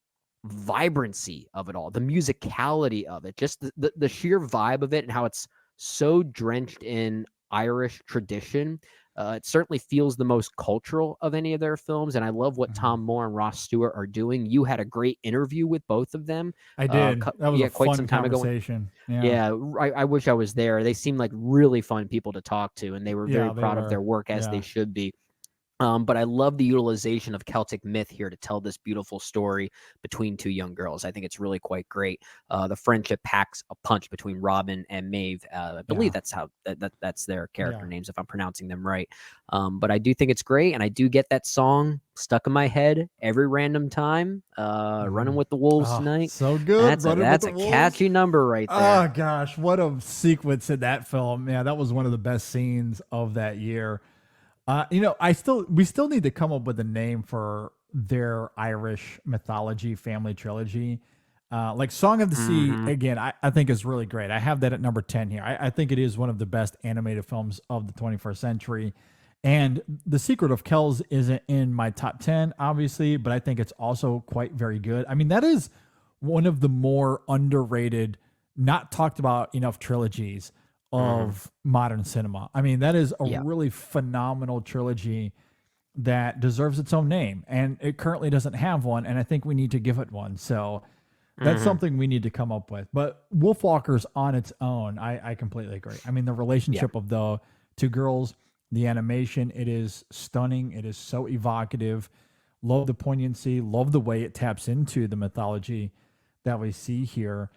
vibrancy of it all, the musicality of it, just the sheer vibe of it and how it's so drenched in Irish tradition. It certainly feels the most cultural of any of their films, and I love what Tom Moore and Ross Stewart are doing. You had a great interview with both of them. I did. That was a quite some time conversation. Ago. I wish I was there. They seemed like really fun people to talk to, and they were very proud of their work, as they should be. But I love the utilization of Celtic myth here to tell this beautiful story between two young girls. I think it's really quite great. The friendship packs a punch between Robin and Maeve. I believe that's how that's their character names, if I'm pronouncing them right. But I do think it's great, and I do get that song stuck in my head every random time. Running with the Wolves tonight. So good. That's a catchy number right there. Oh gosh, what a sequence in that film. Yeah, that was one of the best scenes of that year. We still need to come up with a name for their Irish mythology family trilogy. Like Song of the Sea, again, I think is really great. I have that at number 10 here. I think it is one of the best animated films of the 21st century. And The Secret of Kells isn't in my top 10, obviously, but I think it's also quite very good. I mean, that is one of the more underrated, not talked about enough trilogies of modern cinema. I mean, that is a really phenomenal trilogy that deserves its own name, and it currently doesn't have one, and I think we need to give it one. So that's something we need to come up with. But Wolfwalkers on its own, I completely agree. I mean, the relationship of the two girls, the animation, it is stunning. It is so evocative. Love the poignancy. Love the way it taps into the mythology that we see here.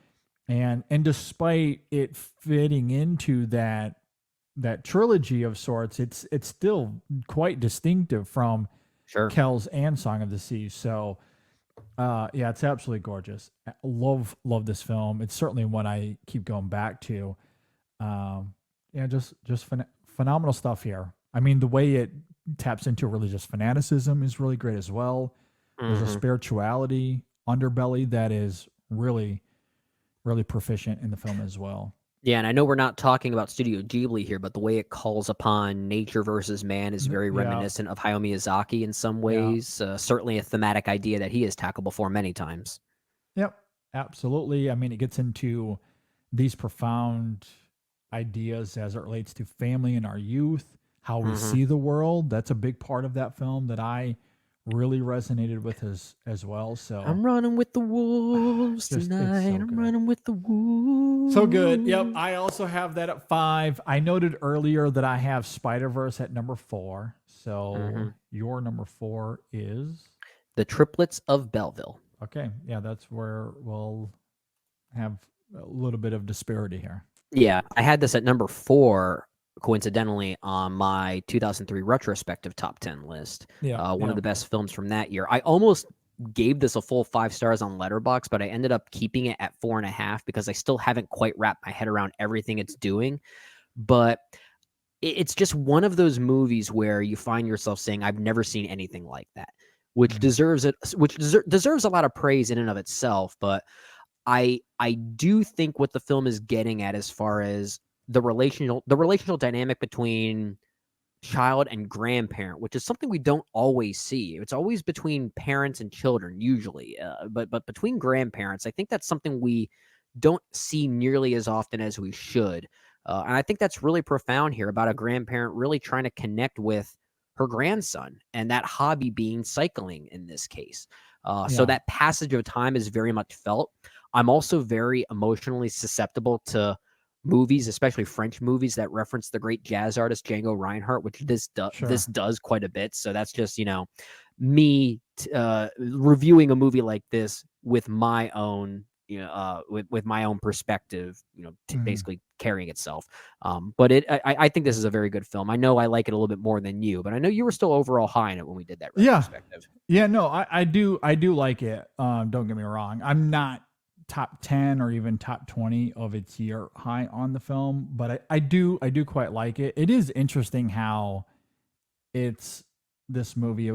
And despite it fitting into that trilogy of sorts, it's still quite distinctive from Kells and Song of the Sea. So it's absolutely gorgeous. Love this film. It's certainly one I keep going back to. Just phenomenal stuff here. I mean, the way it taps into religious fanaticism is really great as well. There's a spirituality underbelly that is really proficient in the film as well. Yeah, and I know we're not talking about Studio Ghibli here, but the way it calls upon nature versus man is very reminiscent of Hayao Miyazaki in some ways. Certainly a thematic idea that he has tackled before many times. Yep, absolutely. I mean, it gets into these profound ideas as it relates to family and our youth, how we see the world. That's a big part of that film that I really resonated with as well. So I'm running with the wolves tonight. I'm running with the wolves. So good. Yep. I also have that at 5. I noted earlier that I have Spider-Verse at number 4. So your number 4 is The Triplets of Belleville. Okay. Yeah, that's where we'll have a little bit of disparity here. Yeah, I had this at number 4, coincidentally, on my 2003 retrospective top 10 list. One of the best films from that year. I almost gave this a full 5 stars on Letterboxd, but I ended up keeping it at 4.5 because I still haven't quite wrapped my head around everything it's doing. But it's just one of those movies where you find yourself saying, "I've never seen anything like that," which deserves a lot of praise in and of itself. But I do think what the film is getting at, as far as the relational dynamic between child and grandparent, which is something we don't always see. It's always between parents and children, usually, but between grandparents, I think that's something we don't see nearly as often as we should. And I think that's really profound here, about a grandparent really trying to connect with her grandson, and that hobby being cycling in this case. So that passage of time is very much felt. I'm also very emotionally susceptible to movies, especially French movies, that reference the great jazz artist Django Reinhardt, which this does quite a bit. So that's just, me reviewing a movie like this with my own, with my own perspective, basically carrying itself. But I think this is a very good film. I know I like it a little bit more than you, but I know you were still overall high in it when we did that retrospective. Yeah, no, I do like it. Don't get me wrong. I'm not top 10 or even top 20 of its year high on the film, but I do quite like it. It is interesting how it's this movie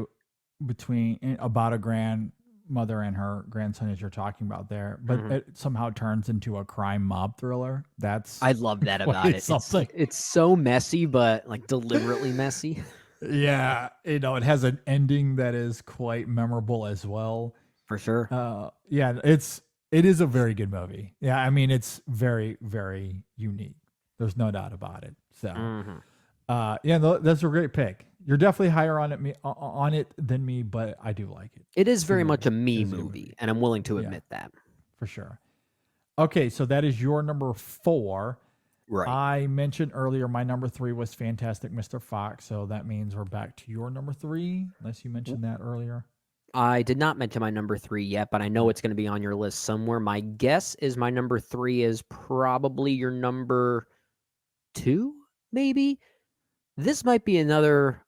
about a grandmother and her grandson, as you're talking about there, but it somehow turns into a crime mob thriller. I love that about it. It's so messy, but like deliberately messy. Yeah, it has an ending that is quite memorable as well. For sure. It is a very good movie. Yeah, I mean, it's very, very unique. There's no doubt about it. So, that's a great pick. You're definitely higher on it than me, but I do like it. It is very much a me movie, and I'm willing to admit that. For sure. Okay, so that is your number 4. Right. I mentioned earlier my number 3 was Fantastic Mr. Fox, so that means we're back to your number 3, unless you mentioned that earlier. I did not mention my number 3 yet, but I know it's going to be on your list somewhere. My guess is my number 3 is probably your number 2, maybe. This might be another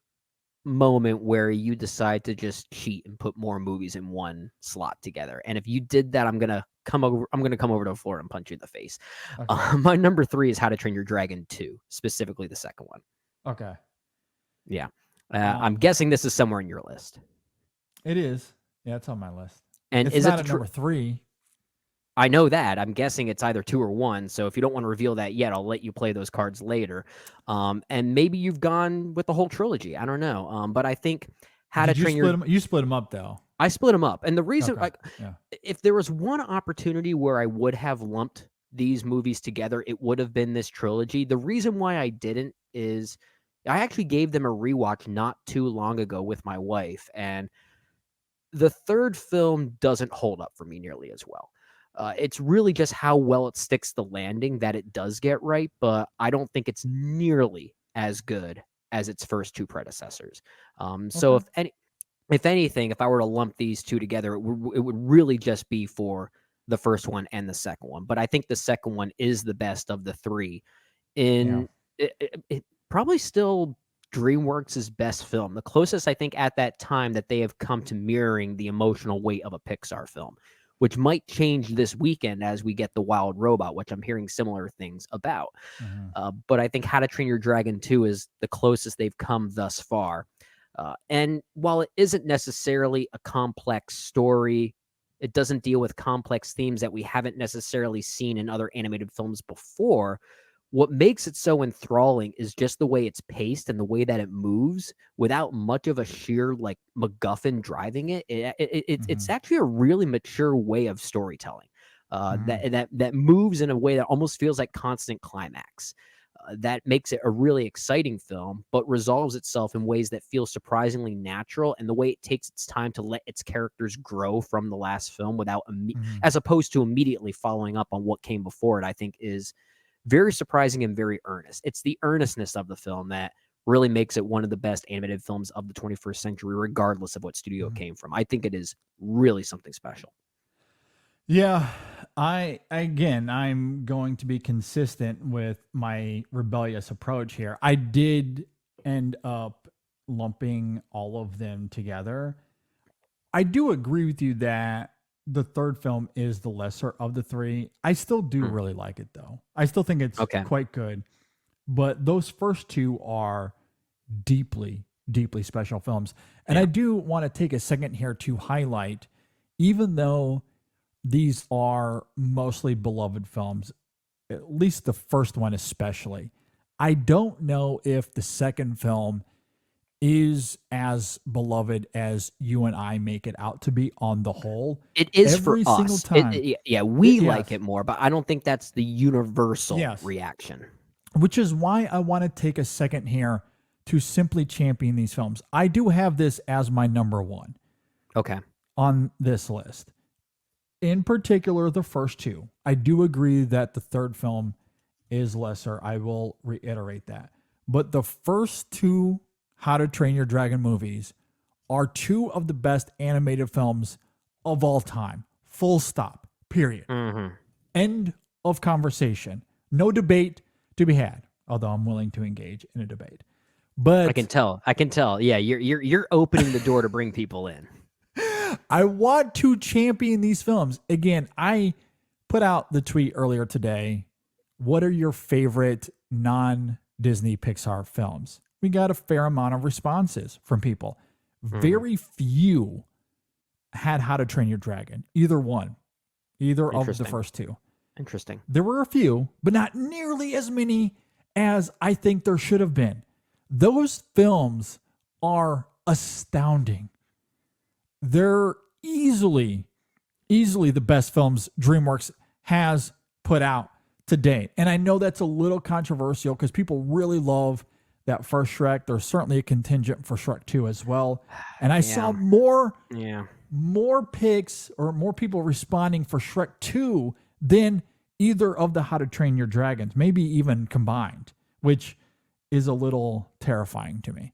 moment where you decide to just cheat and put more movies in one slot together. And if you did that, I'm gonna come over to the floor and punch you in the face. Okay. My number 3 is How to Train Your Dragon 2, specifically the second one. Okay. Yeah. I'm guessing this is somewhere in your list. It is. Yeah, it's on my list. And It's is not it at the number 3. I know that. I'm guessing it's either 2 or 1. So if you don't want to reveal that yet, I'll let you play those cards later. And maybe you've gone with the whole trilogy. I don't know. But I think How to Train Your... You split them up, though. I split them up. And the reason, Okay. Yeah. if there was one opportunity where I would have lumped these movies together, it would have been this trilogy. The reason why I didn't is I actually gave them a rewatch not too long ago with my wife. And the third film doesn't hold up for me nearly as well. It's really just how well it sticks the landing that it does get right, but I don't think it's nearly as good as its first 2 predecessors. So if anything, if I were to lump these 2 together, it would really just be for the first one and the second one. But I think the second one is the best of the 3. It probably still DreamWorks' best film, the closest I think at that time that they have come to mirroring the emotional weight of a Pixar film, which might change this weekend as we get The Wild Robot, which I'm hearing similar things about. But I think How to Train Your Dragon 2 is the closest they've come thus far. And while it isn't necessarily a complex story, it doesn't deal with complex themes that we haven't necessarily seen in other animated films before. What makes it so enthralling is just the way it's paced and the way that it moves without much of a sheer like MacGuffin driving it. It's actually a really mature way of storytelling that moves in a way that almost feels like constant climax. That makes it a really exciting film, but resolves itself in ways that feel surprisingly natural. And the way it takes its time to let its characters grow from the last film without, as opposed to immediately following up on what came before it, I think is very surprising and very earnest. It's the earnestness of the film that really makes it one of the best animated films of the 21st century, regardless of what studio it came from. I think it is really something special. Yeah, I'm going to be consistent with my rebellious approach here. I did end up lumping all of them together. I do agree with you that the third film is the lesser of the 3. I still do really like it, though. I still think it's quite good. But those first 2 are deeply, deeply special films. And I do want to take a second here to highlight, even though these are mostly beloved films, at least the first one especially, I don't know if the second film is as beloved as you and I make it out to be on the whole. It is every for single us. time. We like it more, but I don't think that's the universal reaction. Which is why I want to take a second here to simply champion these films. I do have this as my number 1. Okay. On this list. In particular, the first 2. I do agree that the third film is lesser. I will reiterate that. But the first 2 How to Train Your Dragon movies are 2 of the best animated films of all time. Full stop. Period. End of conversation. No debate to be had, although I'm willing to engage in a debate. But I can tell. Yeah, you're opening the door to bring people in. I want to champion these films. Again, I put out the tweet earlier today. What are your favorite non-Disney Pixar films? We got a fair amount of responses from people. Very few had How to Train Your Dragon. Either one. Either of the first 2. Interesting. There were a few, but not nearly as many as I think there should have been. Those films are astounding. They're easily the best films DreamWorks has put out to date. And I know that's a little controversial because people really love that first Shrek. There's certainly a contingent for Shrek 2 as well. And I saw more picks or more people responding for Shrek 2 than either of the How to Train Your Dragons, maybe even combined, which is a little terrifying to me.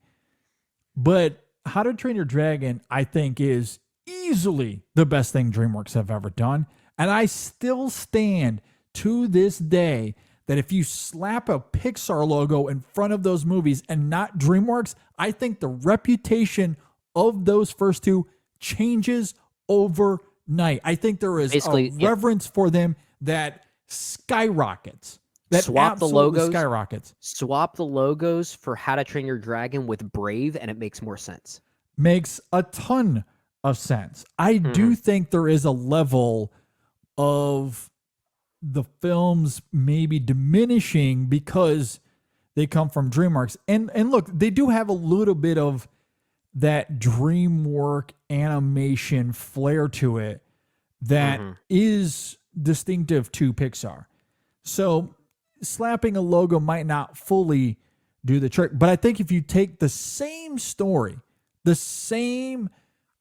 But How to Train Your Dragon, I think, is easily the best thing DreamWorks have ever done. And I still stand to this day that if you slap a Pixar logo in front of those movies and not DreamWorks, I think the reputation of those first two changes overnight. I think there is a reverence for them that skyrockets. That swap the logos, skyrockets. Swap the logos for How to Train Your Dragon with Brave, and it makes more sense. Makes a ton of sense. I do think there is a level of the films maybe diminishing because they come from DreamWorks. And look, they do have a little bit of that DreamWorks animation flair to it that is distinctive to Pixar. So slapping a logo might not fully do the trick, but I think if you take the same story, the same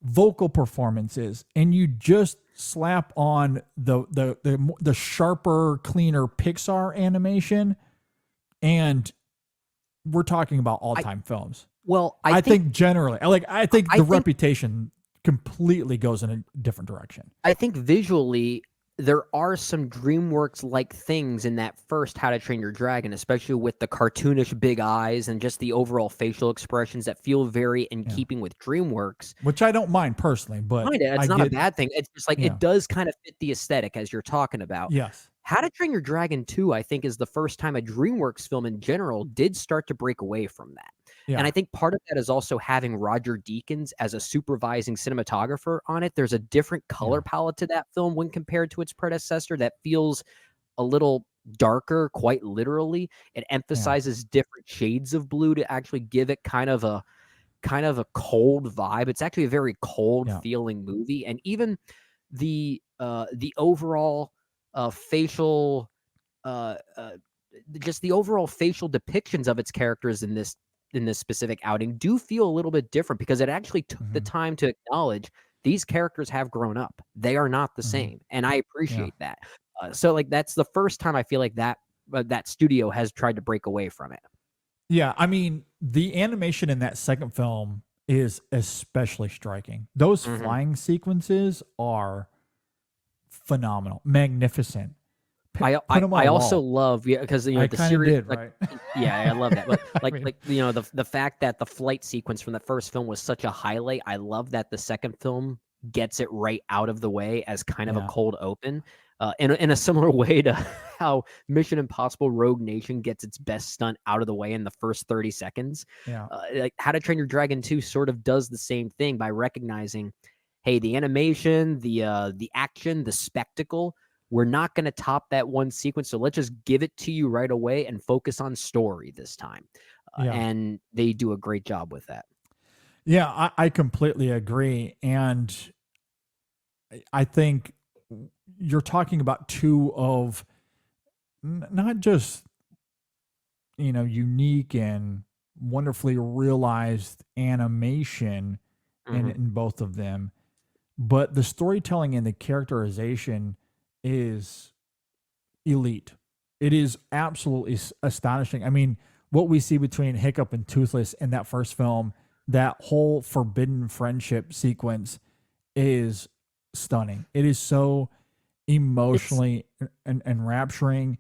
vocal performances, and you just slap on the sharper, cleaner Pixar animation, and we're talking about all-time films. Well, I think generally, I think the reputation completely goes in a different direction. I think visually there are some DreamWorks-like things in that first How to Train Your Dragon, especially with the cartoonish big eyes and just the overall facial expressions that feel very in keeping with DreamWorks. Which I don't mind personally, but it's not a bad thing. It's just like it does kind of fit the aesthetic as you're talking about. Yes. How to Train Your Dragon 2, I think, is the first time a DreamWorks film in general did start to break away from that. Yeah. And I think part of that is also having Roger Deakins as a supervising cinematographer on it. There's a different color palette to that film when compared to its predecessor that feels a little darker, quite literally. It emphasizes different shades of blue to actually give it kind of a cold vibe. It's actually a very cold feeling movie. And even the overall facial just the overall facial depictions of its characters in this specific outing do feel a little bit different because it actually took the time to acknowledge these characters have grown up. They are not the same. And I appreciate that. So like, that's the first time I feel like that studio has tried to break away from it. Yeah. I mean, the animation in that second film is especially striking. Those flying sequences are phenomenal, magnificent. I also love because the series did, right? I love that. But the fact that the flight sequence from the first film was such a highlight, I love that the second film gets it right out of the way as kind of a cold open, in a similar way to how Mission Impossible: Rogue Nation gets its best stunt out of the way in the first 30 seconds. Like How to Train Your Dragon 2 sort of does the same thing by recognizing, hey, the animation, the action, the spectacle, we're not going to top that one sequence, so let's just give it to you right away and focus on story this time. And they do a great job with that. Yeah, I completely agree. And I think you're talking about two of not just, unique and wonderfully realized animation in both of them, but the storytelling and the characterization is elite. It is absolutely astonishing. I mean, what we see between Hiccup and Toothless in that first film, that whole forbidden friendship sequence is stunning. It is so emotionally enrapturing.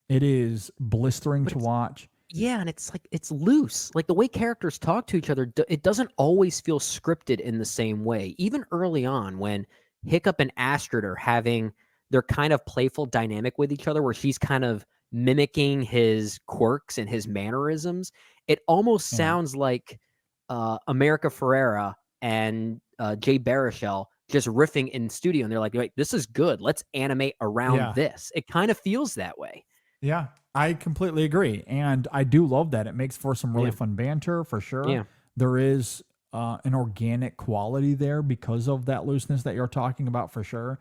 It is blistering to watch. Yeah, and it's like, it's loose. Like the way characters talk to each other, it doesn't always feel scripted in the same way. Even early on when Hiccup and Astrid are having their kind of playful dynamic with each other where she's kind of mimicking his quirks and his mannerisms, it almost sounds like America Ferrera and Jay Baruchel just riffing in studio, and they're like, this is good. Let's animate around this. It kind of feels that way. Yeah, I completely agree. And I do love that. It makes for some really fun banter for sure. Yeah. There is an organic quality there because of that looseness that you're talking about for sure.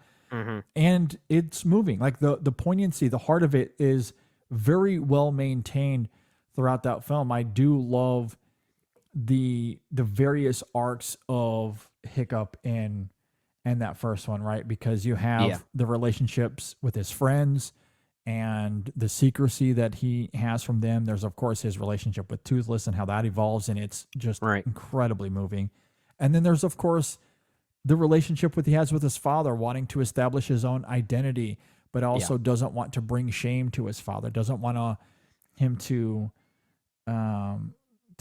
And it's moving. Like the poignancy, the heart of it is very well maintained throughout that film. I do love the various arcs of Hiccup in that first one, right? Because you have the relationships with his friends, and the secrecy that he has from them. There's, of course, his relationship with Toothless and how that evolves, and it's just incredibly moving. And then there's, of course, the relationship he has with his father, wanting to establish his own identity, but also doesn't want to bring shame to his father, doesn't want him to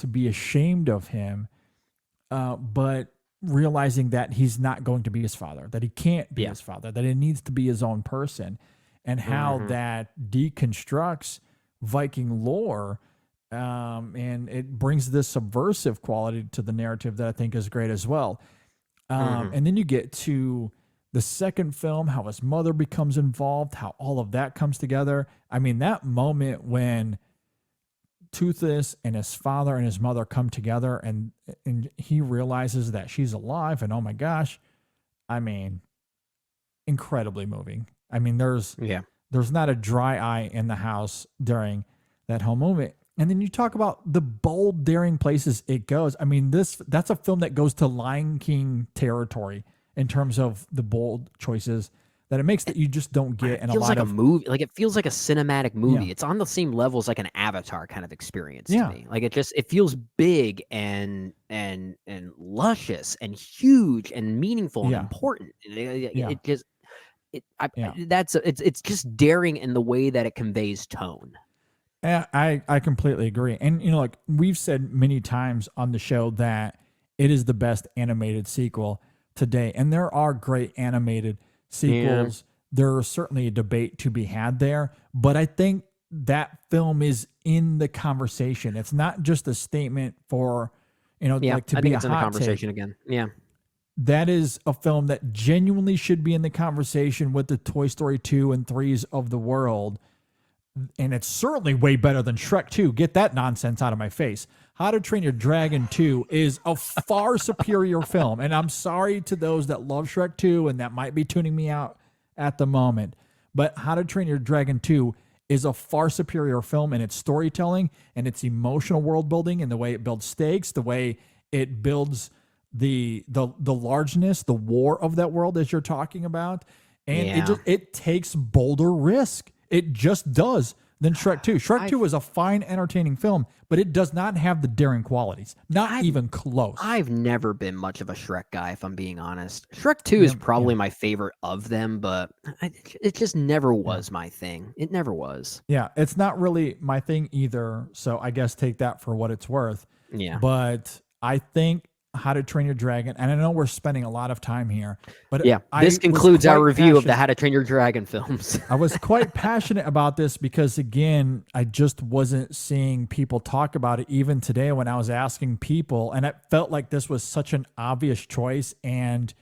be ashamed of him, but realizing that he's not going to be his father, that he can't be his father, that he needs to be his own person, and how that deconstructs Viking lore, and it brings this subversive quality to the narrative that I think is great as well. And then you get to the second film, how his mother becomes involved, how all of that comes together. I mean, that moment when Toothless and his father and his mother come together, and he realizes that she's alive, and oh my gosh, I mean, incredibly moving. I mean, there's not a dry eye in the house during that whole moment. And then you talk about the bold, daring places it goes. I mean, that's a film that goes to Lion King territory in terms of the bold choices that it makes that you just don't get in a lot of... It feels like a movie. Like, it feels like a cinematic movie. It's on the same level as like an Avatar kind of experience to me. Like, it feels big and luscious and huge and meaningful and important. It's just daring in the way that it conveys tone. I completely agree. And, like we've said many times on the show that it is the best animated sequel today. And there are great animated sequels. There's certainly a debate to be had there, but I think that film is in the conversation. It's not just a statement for, like to be a hot take. I think it's in the conversation again. Yeah. That is a film that genuinely should be in the conversation with the Toy Story 2 and 3s of the world. And it's certainly way better than Shrek 2. Get that nonsense out of my face. How to Train Your Dragon 2 is a far superior film. And I'm sorry to those that love Shrek 2 and that might be tuning me out at the moment. But How to Train Your Dragon 2 is a far superior film in its storytelling and its emotional world building and the way it builds stakes, the way it builds the largeness, the war of that world as you're talking about. And it takes bolder risk. It just does than Shrek 2. Shrek 2 is a fine, entertaining film, but it does not have the daring qualities. Not even close. I've never been much of a Shrek guy, if I'm being honest. Shrek 2 is probably my favorite of them, but it just never was my thing. It never was. Yeah, it's not really my thing either, so I guess take that for what it's worth. Yeah. But I think How to Train Your Dragon, and I know we're spending a lot of time here, but this concludes our review of the How to Train Your Dragon films. I was quite passionate about this because, again, I just wasn't seeing people talk about it even today when I was asking people, and it felt like this was such an obvious choice, and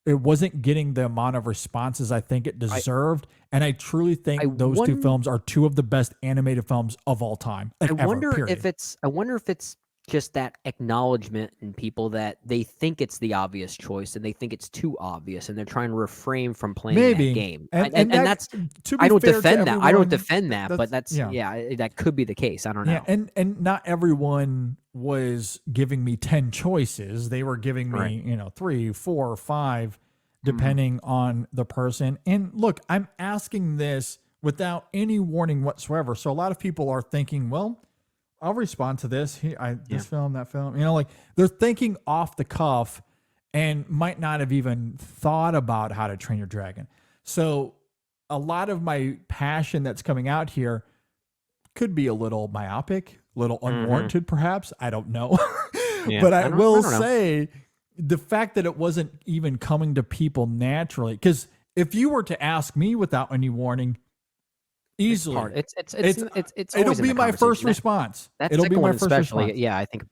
it wasn't getting the amount of responses I think it deserved. And I truly think those two films are two of the best animated films of all time. I wonder if it's just that acknowledgement in people that they think it's the obvious choice and they think it's too obvious and they're trying to refrain from playing that game. And that's, I don't defend that. I don't defend that, but that's, that could be the case. I don't know. Yeah, and not everyone was giving me 10 choices. They were giving me, 3, 4, 5, depending on the person. And look, I'm asking this without any warning whatsoever. So a lot of people are thinking, well, I'll respond to this. This film, that film. Like they're thinking off the cuff and might not have even thought about How to Train Your Dragon. So a lot of my passion that's coming out here could be a little myopic, a little unwarranted, perhaps. I don't know. But I will say the fact that it wasn't even coming to people naturally, because if you were to ask me without any warning, easily, it'll be my first response. It'll be my first response. Yeah, I think,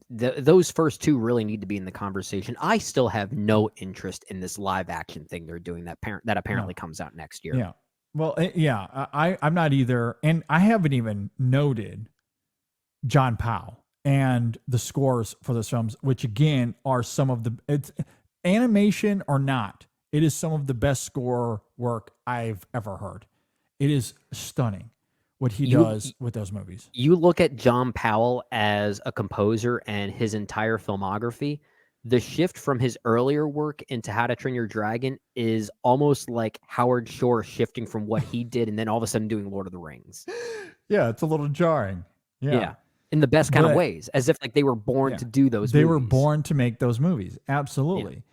those first two really need to be in the conversation. I still have no interest in this live action thing they're doing that apparently comes out next year. Yeah, well, I'm not either, and I haven't even noted John Powell and the scores for those films, which again are some of it's animation or not. It is some of the best score work I've ever heard. It is stunning what he does with those movies. You look at John Powell as a composer and his entire filmography, the shift from his earlier work into How to Train Your Dragon is almost like Howard Shore shifting from what he did and then all of a sudden doing Lord of the Rings. Yeah, it's a little jarring. Yeah. In the best kind of But- ways, as if like they were born Yeah. to do those They movies. were born to make those movies. Absolutely.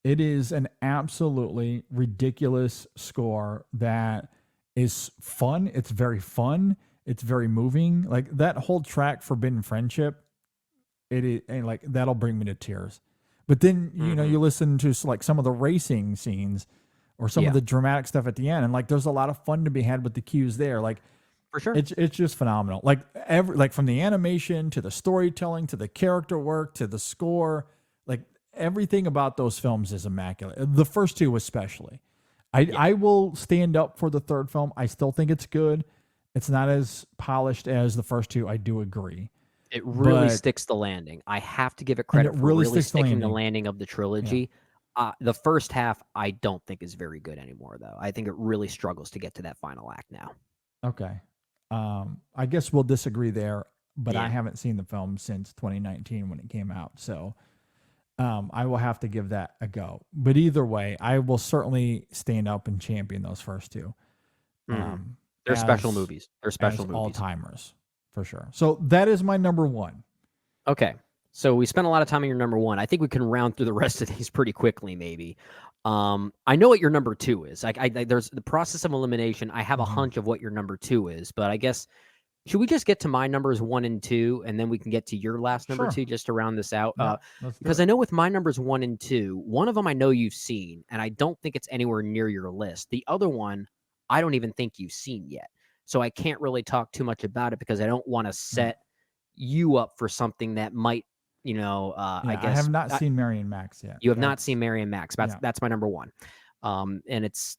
It is an absolutely ridiculous score that is fun. It's very fun. It's very moving. Like that whole track, Forbidden Friendship, it is, and like that'll bring me to tears. But then, you know, you listen to like some of the racing scenes or some of the dramatic stuff at the end, and like there's a lot of fun to be had with the cues there. Like, For sure. it's just phenomenal. Like like from the animation to the storytelling to the character work to the score, like everything about those films is immaculate. The first two especially. I will stand up for the third film. I still think it's good. It's not as polished as the first two. I do agree. It really But- sticks the landing. I have to give it credit it for really really sticks the sticking the landing. landing of the trilogy. The first half, I don't think is very good anymore, though. I think it really struggles to get to that final act now. Okay. I guess we'll disagree there, but I Yeah. haven't seen the film since 2019 when it came out. So I will have to give that a go. But either way, I will certainly stand up and champion those first two. They're special as- movies. They're special as movies. all-timers, for sure. So that is my number one. Okay. So we spent a lot of time on your number one. I think we can round through the rest of these pretty quickly, maybe. I know what your number two is. There's the process of elimination. I have a hunch of what your number two is, but I guess should we just get to my numbers 1 and 2, and then we can get to your last number Sure. 2 just to round this out? Yeah, let's do Because it. I know with my numbers 1 and 2, one of them I know you've seen, and I don't think it's anywhere near your list. The other one, I don't even think you've seen yet. So I can't really talk too much about it because I don't want to set you up for something that might, I Yeah, guess. I have not seen Mary and Max yet. You have not seen Mary and Max. yeah. That's my number one. And it's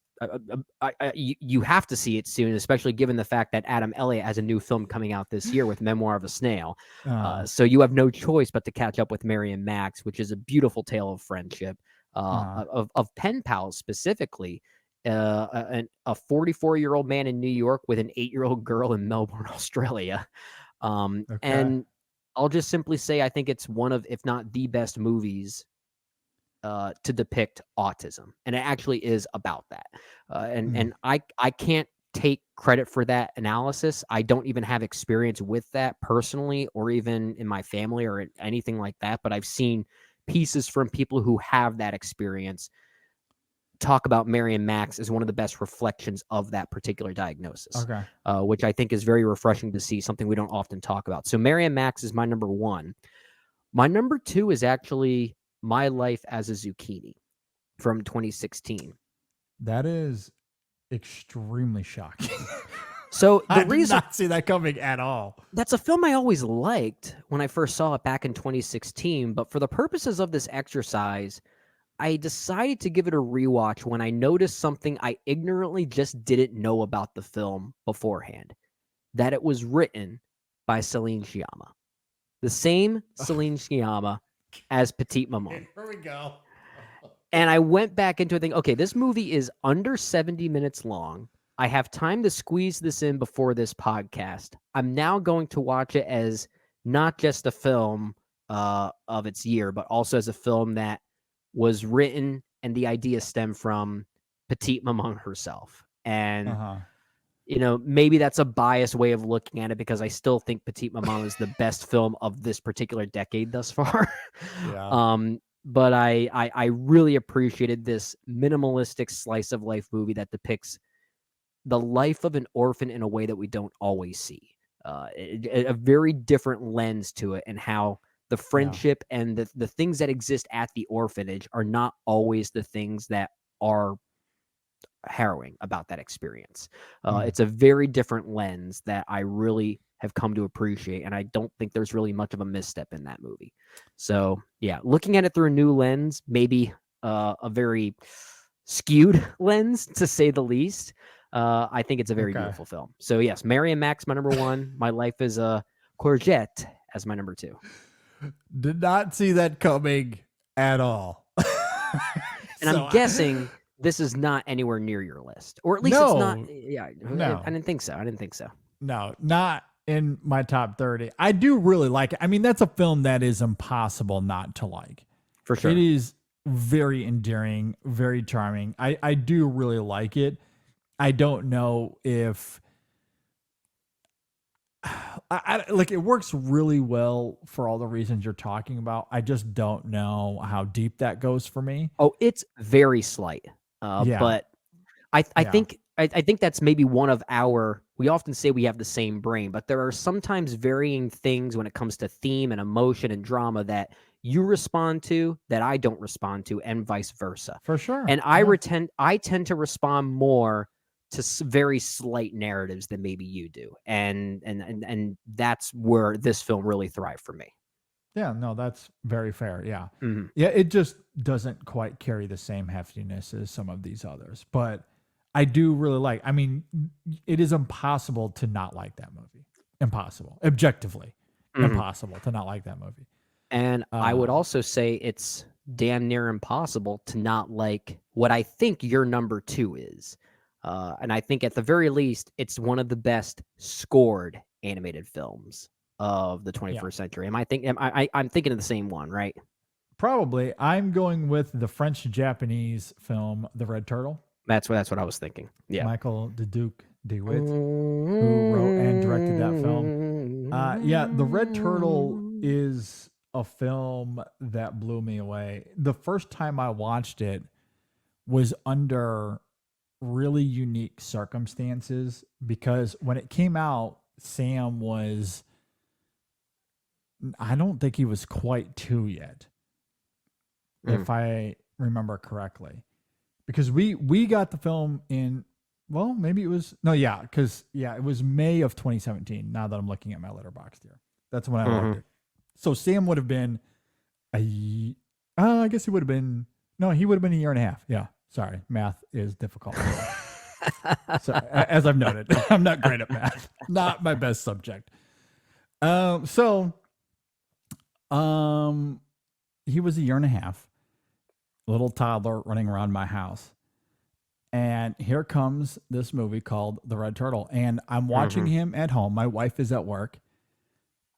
you have to see it soon, especially given the fact that Adam Elliott has a new film coming out this year with Memoir of a Snail. So you have no choice but to catch up with Mary and Max, which is a beautiful tale of friendship, of pen pals specifically. A 44-year-old man in New York with an 8-year-old girl in Melbourne, Australia. And I'll just simply say I think it's one of, if not the best movies to depict autism. And it actually is about that. And I can't take credit for that analysis. I don't even have experience with that personally or even in my family or anything like that. But I've seen pieces from people who have that experience talk about Mary and Max as one of the best reflections of that particular diagnosis, which I think is very refreshing to see, something we don't often talk about. So Mary and Max is my number one. My number two is actually My Life as a Zucchini from 2016. That is extremely shocking. So I the did reason not see that coming at all. that's a film I always liked when I first saw it back in 2016, but for the purposes of this exercise, I decided to give it a rewatch when I noticed something I ignorantly just didn't know about the film beforehand, that it was written by Celine Sciamma. The same Celine Sciamma as Petite Maman. Here we go. And I went back into it thinking, okay, this movie is under 70 minutes long. I have time to squeeze this in before this podcast. I'm now going to watch it as not just a film of its year, but also as a film that was written and the idea stemmed from Petite Maman herself. And, maybe that's a biased way of looking at it because I still think Petite Maman is the best film of this particular decade thus far. But I really appreciated this minimalistic slice of life movie that depicts the life of an orphan in a way that we don't always see. A very different lens to it, and how the friendship and the things that exist at the orphanage are not always the things that are harrowing about that experience. It's a very different lens that I really have come to appreciate, and I don't think there's really much of a misstep in that movie. So yeah, looking at it through a new lens, maybe a very skewed lens to say the least. I think it's a very beautiful film. So yes, Mary and Max, my number one. My Life is a Courgette as my number two. Did not see that coming at all. And I'm guessing this is not anywhere near your list, or at least it's not. Yeah, No. I didn't think so. No, not in my top 30. I do really like it. I mean, that's a film that is impossible not to like. For sure. It is very endearing, very charming. I do really like it. I don't know if I like it works really well for all the reasons you're talking about. I just don't know how deep that goes for me. Oh, it's very slight. Yeah. But I Yeah. think that's maybe one of our. We often say we have the same brain, but there are sometimes varying things when it comes to theme and emotion and drama that you respond to that I don't respond to, and vice versa. For sure. And Yeah. I tend to respond more to very slight narratives than maybe you do, and that's where this film really thrived for me. Yeah, no, that's very fair. Yeah. Mhm. Yeah, it just doesn't quite carry the same heftiness as some of these others. But I do really like, I mean, it is impossible to not like that movie. Impossible. Objectively. Mhm. Impossible to not like that movie. And I would Uh, also say it's damn near impossible to not like what I think your number 2 is. And I think at the very least, it's one of the best scored animated films of the 21st century. I'm thinking of the same one, right? Probably. I'm going with the French-Japanese film, The Red Turtle. That's what I was thinking. Yeah. Michael Duke DeWitt, who wrote and directed that film. Yeah, The Red Turtle is a film that blew me away. The first time I watched it was under really unique circumstances because when it came out, Sam was, I don't think he was quite 2 yet, if I remember correctly. Because we got the film in, well, maybe it was, no, yeah, because, yeah, it was May of 2017, now that I'm looking at my letterbox here. That's when I loved it. So Sam would have been I guess he would have been, no, he would have been a year and a half. Yeah, sorry, math is difficult. So, as I've noted, I'm not great at math. Not my best subject. So he was a year and a half, little toddler running around my house. And here comes this movie called The Red Turtle. And I'm watching him at home. My wife is at work.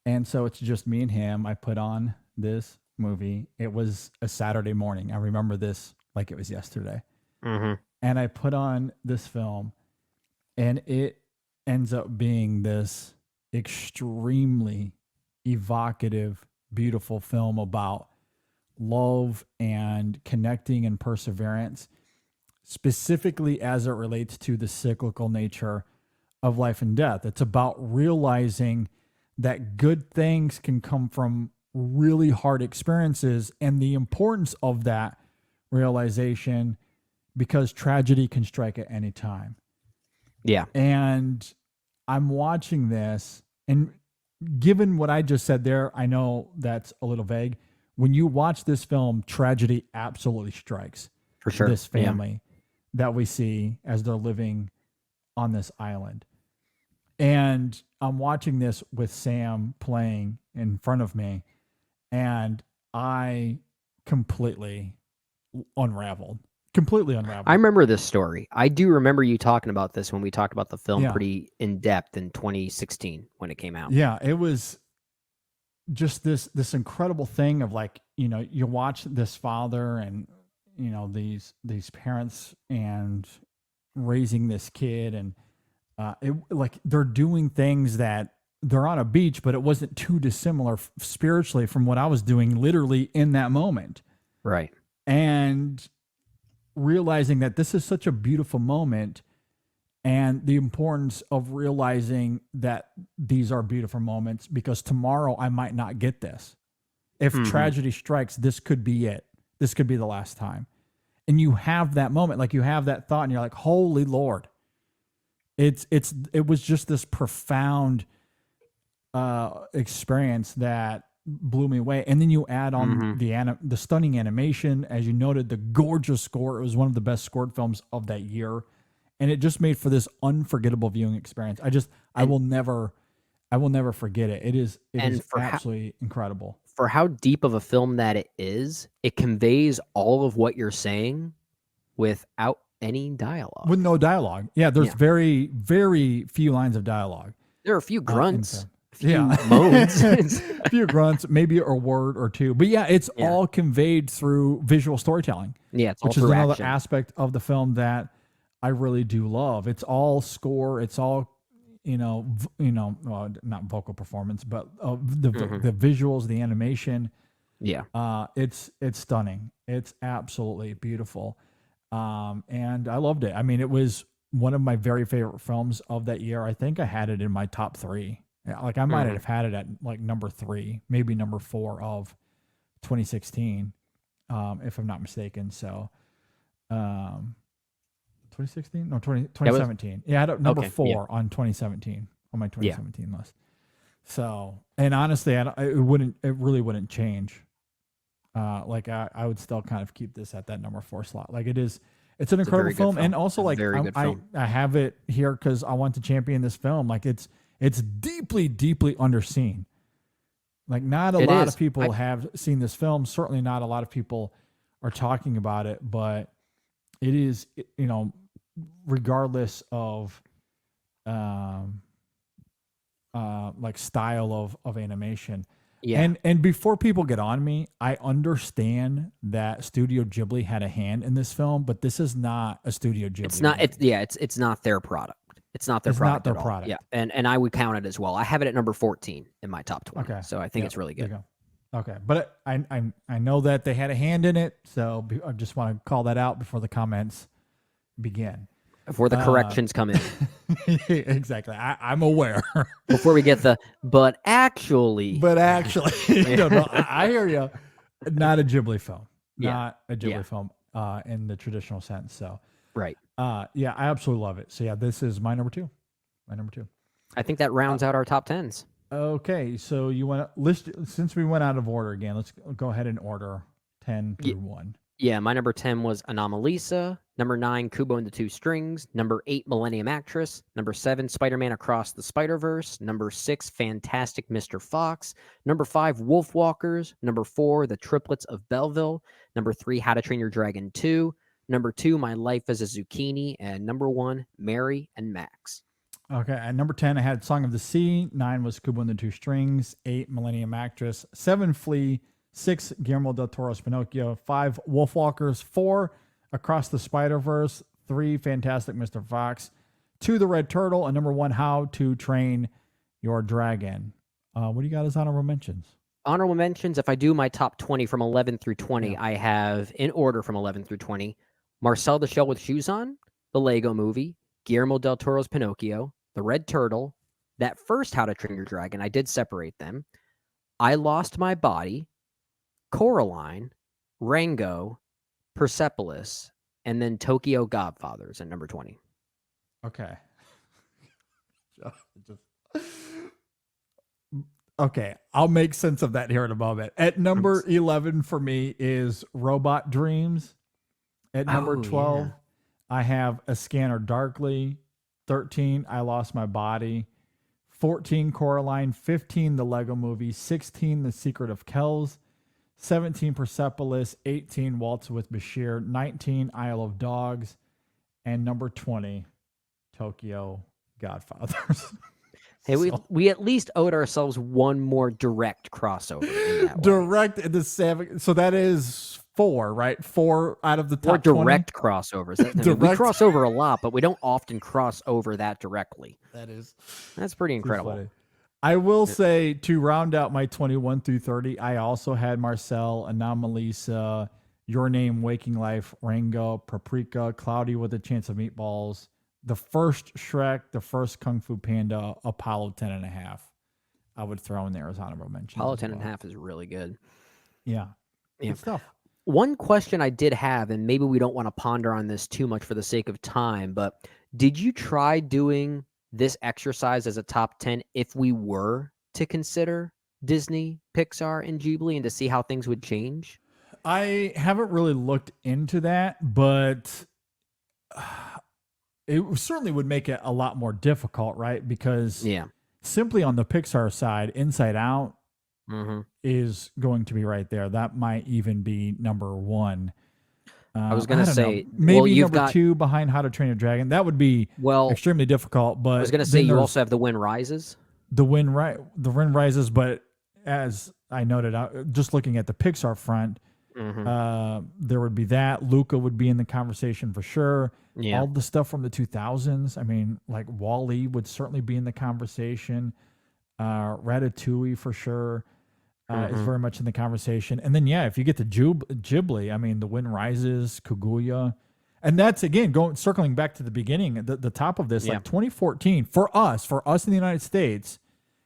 And so it's just me and him. I put on this movie. It was a Saturday morning. I remember this like it was yesterday. And I put on this film, and it ends up being this extremely evocative, beautiful film about love and connecting and perseverance, specifically as it relates to the cyclical nature of life and death. It's about realizing that good things can come from really hard experiences and the importance of that realization, because tragedy can strike at any time. Yeah. And I'm watching this, and given what I just said there, I know that's a little vague. When you watch this film, tragedy absolutely strikes For sure. this family that we see as they're living on this island. And I'm watching this with Sam playing in front of me, and I completely unraveled. I remember this story. I do remember you talking about this when we talked about the film pretty in depth in 2016 when it came out. Yeah, it was just this incredible thing of, like, you know, you watch this father and, you know, these parents and raising this kid, and it, like, they're doing things that they're on a beach, but it wasn't too dissimilar spiritually from what I was doing literally in that moment. Right. And realizing that this is such a beautiful moment, and the importance of realizing that these are beautiful moments, because tomorrow I might not get this. If tragedy strikes, this could be it. This could be the last time. And you have that moment, like you have that thought, and you're like, holy Lord. It was just this profound experience that blew me away. And then you add on the stunning animation, as you noted, the gorgeous score. It was one of the best scored films of that year, and it just made for this unforgettable viewing experience. I will never forget it. It is absolutely incredible. For how deep of a film that it is, it conveys all of what you're saying without any dialogue. With no dialogue. Yeah, there's very, very few lines of dialogue. There are a few grunts, few moans. A few grunts, maybe a word or two. But yeah, it's all conveyed through visual storytelling. Yeah, it's all which is through another action. aspect of the film that I really do love. It's all score. It's all, well, not vocal performance, but the visuals, the animation. Yeah. It's stunning. It's absolutely beautiful. And I loved it. I mean, it was one of my very favorite films of that year. I think I had it in my top 3. Like I might have had it at like number 3, maybe number 4 of 2016, if I'm not mistaken. So, 2016? No, 2017. I had it number 4 on 2017 on my 2017 list. So, and honestly, it really wouldn't change. Like I would still kind of keep this at that number 4 slot. Like it's an incredible film. And also like I have it here because I want to champion this film. Like it's deeply, deeply underseen. Like not a lot of people have seen this film. Certainly not a lot of people are talking about it, but it is, regardless of, like style of animation. Yeah. And before people get on me, I understand that Studio Ghibli had a hand in this film, but this is not a Studio Ghibli. It's not. It's not their product. It's not their product. Not their product. Yeah, and I would count it as well. I have it at number 14 in my top 20. Okay. So I think it's really good. Okay, but I know that they had a hand in it, so I just want to call that out before the comments begin. Before the corrections come in. Exactly. I'm aware. Before we get but actually. No, I hear you. Not a Ghibli film. Not a Ghibli film in the traditional sense. So. Right. I absolutely love it. So yeah, this is my number 2. I think that rounds out our top 10s. Okay, so you want to list, since we went out of order again, let's go ahead and order 10 through 1. Yeah, my number 10 was Anomalisa. Number 9, Kubo and the Two Strings. Number 8, Millennium Actress. Number 7, Spider-Man Across the Spider-Verse. Number 6, Fantastic Mr. Fox. Number 5, Wolfwalkers. Number 4, The Triplets of Belleville. Number 3, How to Train Your Dragon 2. Number 2, My Life as a Zucchini. And number 1, Mary and Max. Okay, at number 10, I had Song of the Sea. 9 was Kubo and the Two Strings. 8, Millennium Actress. 7, Flea. 6, Guillermo del Toro's Pinocchio. 5, Wolfwalkers. 4, Across the Spider-Verse. 3, Fantastic Mr. Fox. 2, The Red Turtle. And number 1, How to Train Your Dragon. What do you got as honorable mentions? Honorable mentions, if I do my top 20 from 11 through 20, I have, in order from 11 through 20, Marcel the Shell with Shoes On, The Lego Movie, Guillermo del Toro's Pinocchio, The Red Turtle, that first How to Train Your Dragon, I did separate them, I Lost My Body, Coraline, Rango, Persepolis, and then Tokyo Godfathers at number 20. Okay. Okay, I'll make sense of that here in a moment. At number 11 for me is Robot Dreams. At number 12, I have A Scanner Darkly. 13, I Lost My Body. 14, Coraline. 15, The Lego Movie. 16, The Secret of Kells. 17, Persepolis. 18, Waltz with Bashir. 19, Isle of Dogs. And number 20, Tokyo Godfathers. Hey, we at least owed ourselves one more direct crossover. In that direct in the 7. So that is 4, right? 4 out of the top 20? Direct crossovers. We cross over a lot, but we don't often cross over that directly. That's pretty incredible. I will say, to round out my 21 through 30, I also had Marcel, Anomalisa, Your Name, Waking Life, Rango, Paprika, Cloudy with a Chance of Meatballs, the first Shrek, the first Kung Fu Panda, Apollo 10.5. I would throw in there as honorable mention. Apollo 10.5 is really good. Yeah. Good stuff. One question I did have, and maybe we don't want to ponder on this too much for the sake of time, but did you try doing this exercise as a top 10 if we were to consider Disney, Pixar, and Ghibli and to see how things would change? I haven't really looked into that, but it certainly would make it a lot more difficult, right? Because simply on the Pixar side, Inside Out is going to be right there. That might even be number 1. I was going to say, maybe number 2 behind How to Train Your Dragon. That would be extremely difficult. But I was going to say, you also have The Wind Rises. The Wind Rises, but as I noted, just looking at the Pixar front, there would be that. Luca would be in the conversation for sure. Yeah. All the stuff from the 2000s. I mean, like Wall-E would certainly be in the conversation. Ratatouille for sure is very much in the conversation. And then, if you get to Ghibli, I mean, The Wind Rises, Kaguya. And that's, again, circling back to the beginning, the top of this, like 2014, for us in the United States,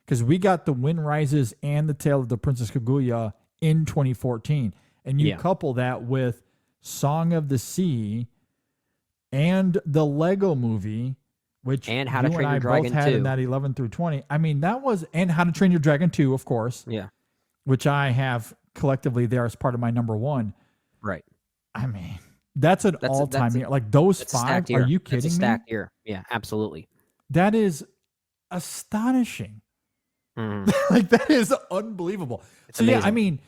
because we got The Wind Rises and The Tale of the Princess Kaguya in 2014. And you couple that with Song of the Sea and the Lego Movie, which and How to Train Your Dragon both had 2. in that 11 through 20. I mean, that was, and How to Train Your Dragon 2, of course. Yeah. Which I have collectively there as part of my number one. Right. I mean, that's an all-time year. Like those five, are you kidding me? That's a stacked year. Yeah, absolutely. That is astonishing. Like that is unbelievable. It's so amazing. I mean,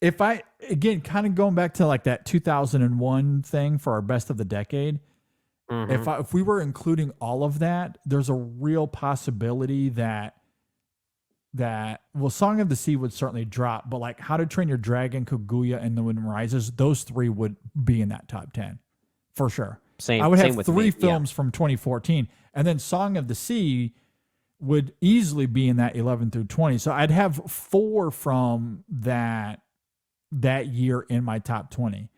if I, again, kind of going back to like that 2001 thing for our best of the decade, if we were including all of that, there's a real possibility that Song of the Sea would certainly drop, but like How to Train Your Dragon, Kaguya, and The Wind Rises, those three would be in that top 10 for sure. Same. I would same have with three me. films from 2014, and then Song of the Sea would easily be in that 11 through 20. So I'd have four from that year in my top 20.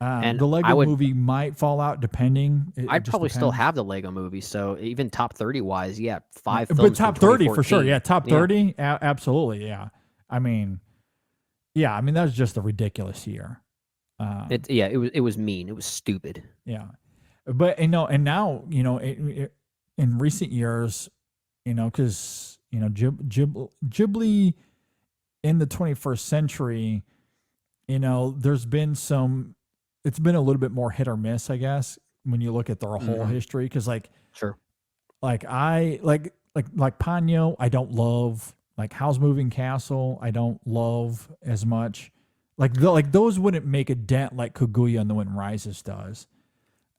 And the Lego Movie might fall out depending. I'd probably still have the Lego Movie. So even top 30 wise, 5 films. But top 30 for sure. 2014. Yeah, top 30, absolutely. Yeah. I mean, that was just a ridiculous year. It was mean. It was stupid. Yeah. But and now, in recent years, because Ghibli in the 21st century, there's been it's been a little bit more hit or miss, I guess, when you look at their whole history. Because Sure. Like Ponyo, I don't love. Like Howl's Moving Castle, I don't love as much. Like those wouldn't make a dent like Kaguya and The Wind Rises does.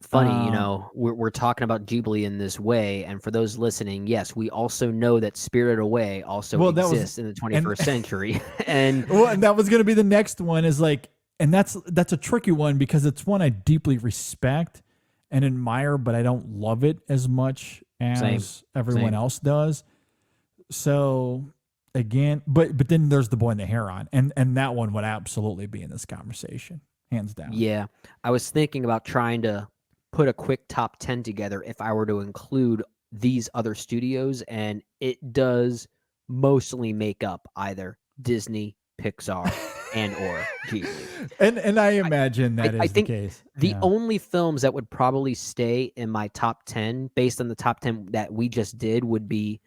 Funny, we're talking about Ghibli in this way, and for those listening, yes, we also know that Spirited Away also exists in the 21st century, and that was going to be the next one. Is like, and that's a tricky one because it's one I deeply respect and admire, but I don't love it as much as everyone else does. So again, but then there's The Boy and the Heron, and that one would absolutely be in this conversation, hands down. Yeah, I was thinking about trying to put a quick top 10 together if I were to include these other studios, and it does mostly make up either Disney, Pixar, and or Ghibli. And I imagine that is the case. The only films that would probably stay in my top 10 based on the top 10 that we just did would be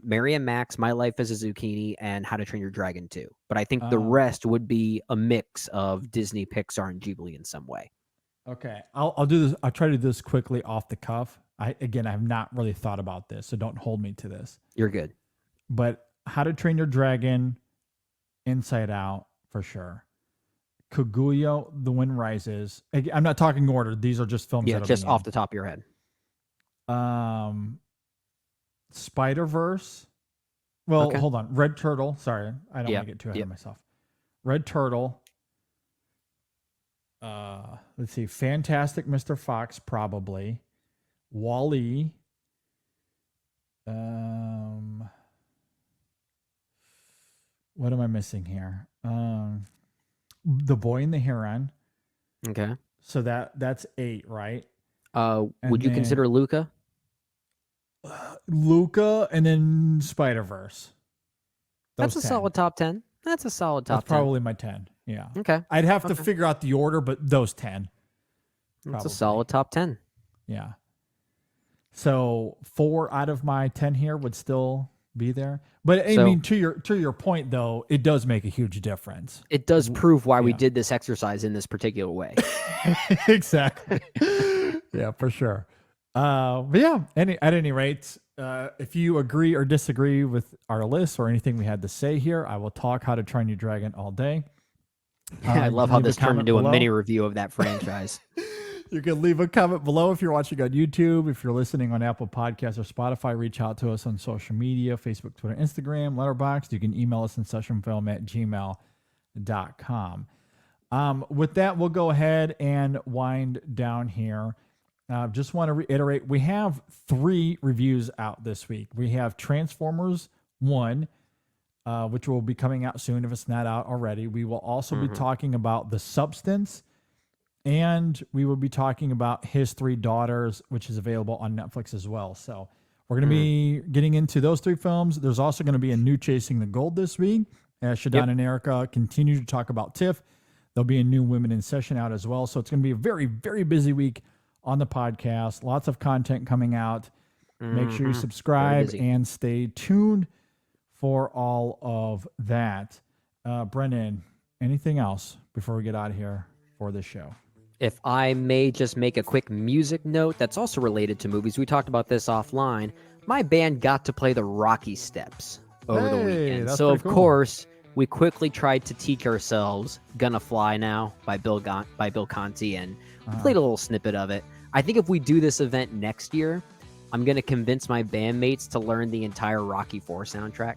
Mary and Max, My Life as a Zucchini, and How to Train Your Dragon 2. But I think the rest would be a mix of Disney, Pixar, and Ghibli in some way. Okay, I'll do this. I'll try to do this quickly off the cuff. I have not really thought about this, so don't hold me to this. You're good. But How to Train Your Dragon, Inside Out for sure. Kaguya, The Wind Rises. I'm not talking order. These are just films. Yeah, just off the top of your head. Spider-Verse. Well, hold on. Red Turtle. Sorry, I don't want to get too ahead of myself. Red Turtle. Let's see. Fantastic Mr. Fox, probably. Wall-E. What am I missing here? The Boy and the Heron. Okay. So that's 8, right? Would you consider Luca? Luca and then Spider-Verse. That's a solid top 10. That's a solid top 10. That's probably my 10. Yeah. Okay. I'd have to figure out the order, but those 10. That's a solid top 10. Yeah. So 4 out of my 10 here would still be there. But I mean, to your point though, it does make a huge difference. It does prove why we did this exercise in this particular way. Exactly. Yeah, for sure. But yeah, at any rate, if you agree or disagree with our list or anything we had to say here, I will talk How to Train Your Dragon all day. I love how this turned into a mini review of that franchise. You can leave a comment below if you're watching on YouTube. If you're listening on Apple Podcasts or Spotify, reach out to us on social media, Facebook, Twitter, Instagram, Letterboxd. You can email us InSessionFilm@gmail.com. With that, we'll go ahead and wind down here. Just want to reiterate, we have 3 reviews out this week. We have Transformers 1, which will be coming out soon if it's not out already. We will also be talking about The Substance, and we will be talking about His 3 Daughters, which is available on Netflix as well. So we're going to be getting into those 3 films. There's also going to be a new Chasing the Gold this week. Shadon and Erica continue to talk about TIFF. There'll be a new Women in Session out as well. So it's going to be a very, very busy week on the podcast. Lots of content coming out. Make sure you subscribe and stay tuned for all of that. Brendan, anything else before we get out of here for this show? If I may just make a quick music note that's also related to movies. We talked about this offline. My band got to play the Rocky Steps over the weekend. So, of course, we quickly tried to teach ourselves Gonna Fly Now by Bill Conti, and we played a little snippet of it. I think if we do this event next year, I'm going to convince my bandmates to learn the entire Rocky IV soundtrack.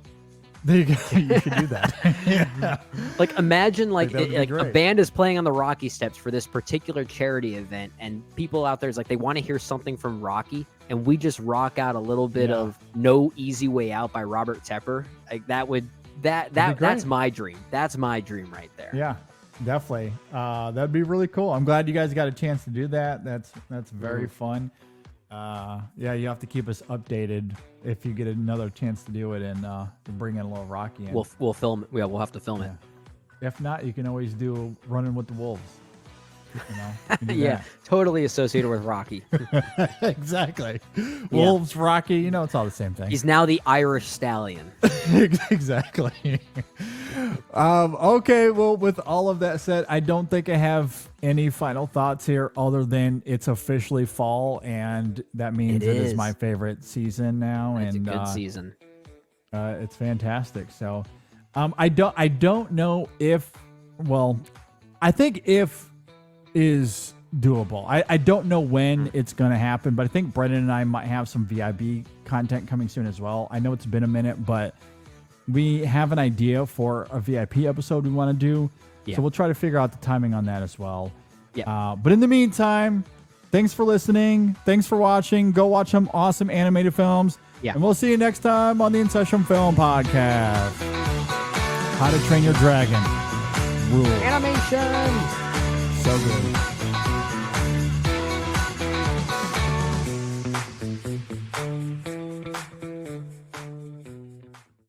There you go. You should do that. Yeah. Like, imagine like a band is playing on the Rocky Steps for this particular charity event, and people out there is like, they want to hear something from Rocky, and we just rock out a little bit of No Easy Way Out by Robert Tepper. Like that's my dream. That's my dream right there. Yeah, definitely. That'd be really cool. I'm glad you guys got a chance to do that. That's very fun. Yeah, you have to keep us updated if you get another chance to do it and bring in a little Rocky in. We'll film it. Yeah, we'll have to film it. If not, you can always do Running with the Wolves. You know, yeah, totally associated with Rocky. Exactly. Wolves, Rocky, it's all the same thing. He's now the Irish Stallion. Exactly. Okay, well, with all of that said, I don't think I have any final thoughts here other than it's officially fall, and that means it is my favorite season now. It's a good season. It's fantastic. So I don't know if, well, I think if is doable. I don't know when it's going to happen, but I think Brendan and I might have some VIB content coming soon as well. I know it's been a minute, but we have an idea for a VIP episode we want to do. Yeah. So we'll try to figure out the timing on that as well. Yeah. But in the meantime, thanks for listening. Thanks for watching. Go watch some awesome animated films. Yeah. And we'll see you next time on the InSession Film Podcast. How to Train Your Dragon. Rule. Animation. So good.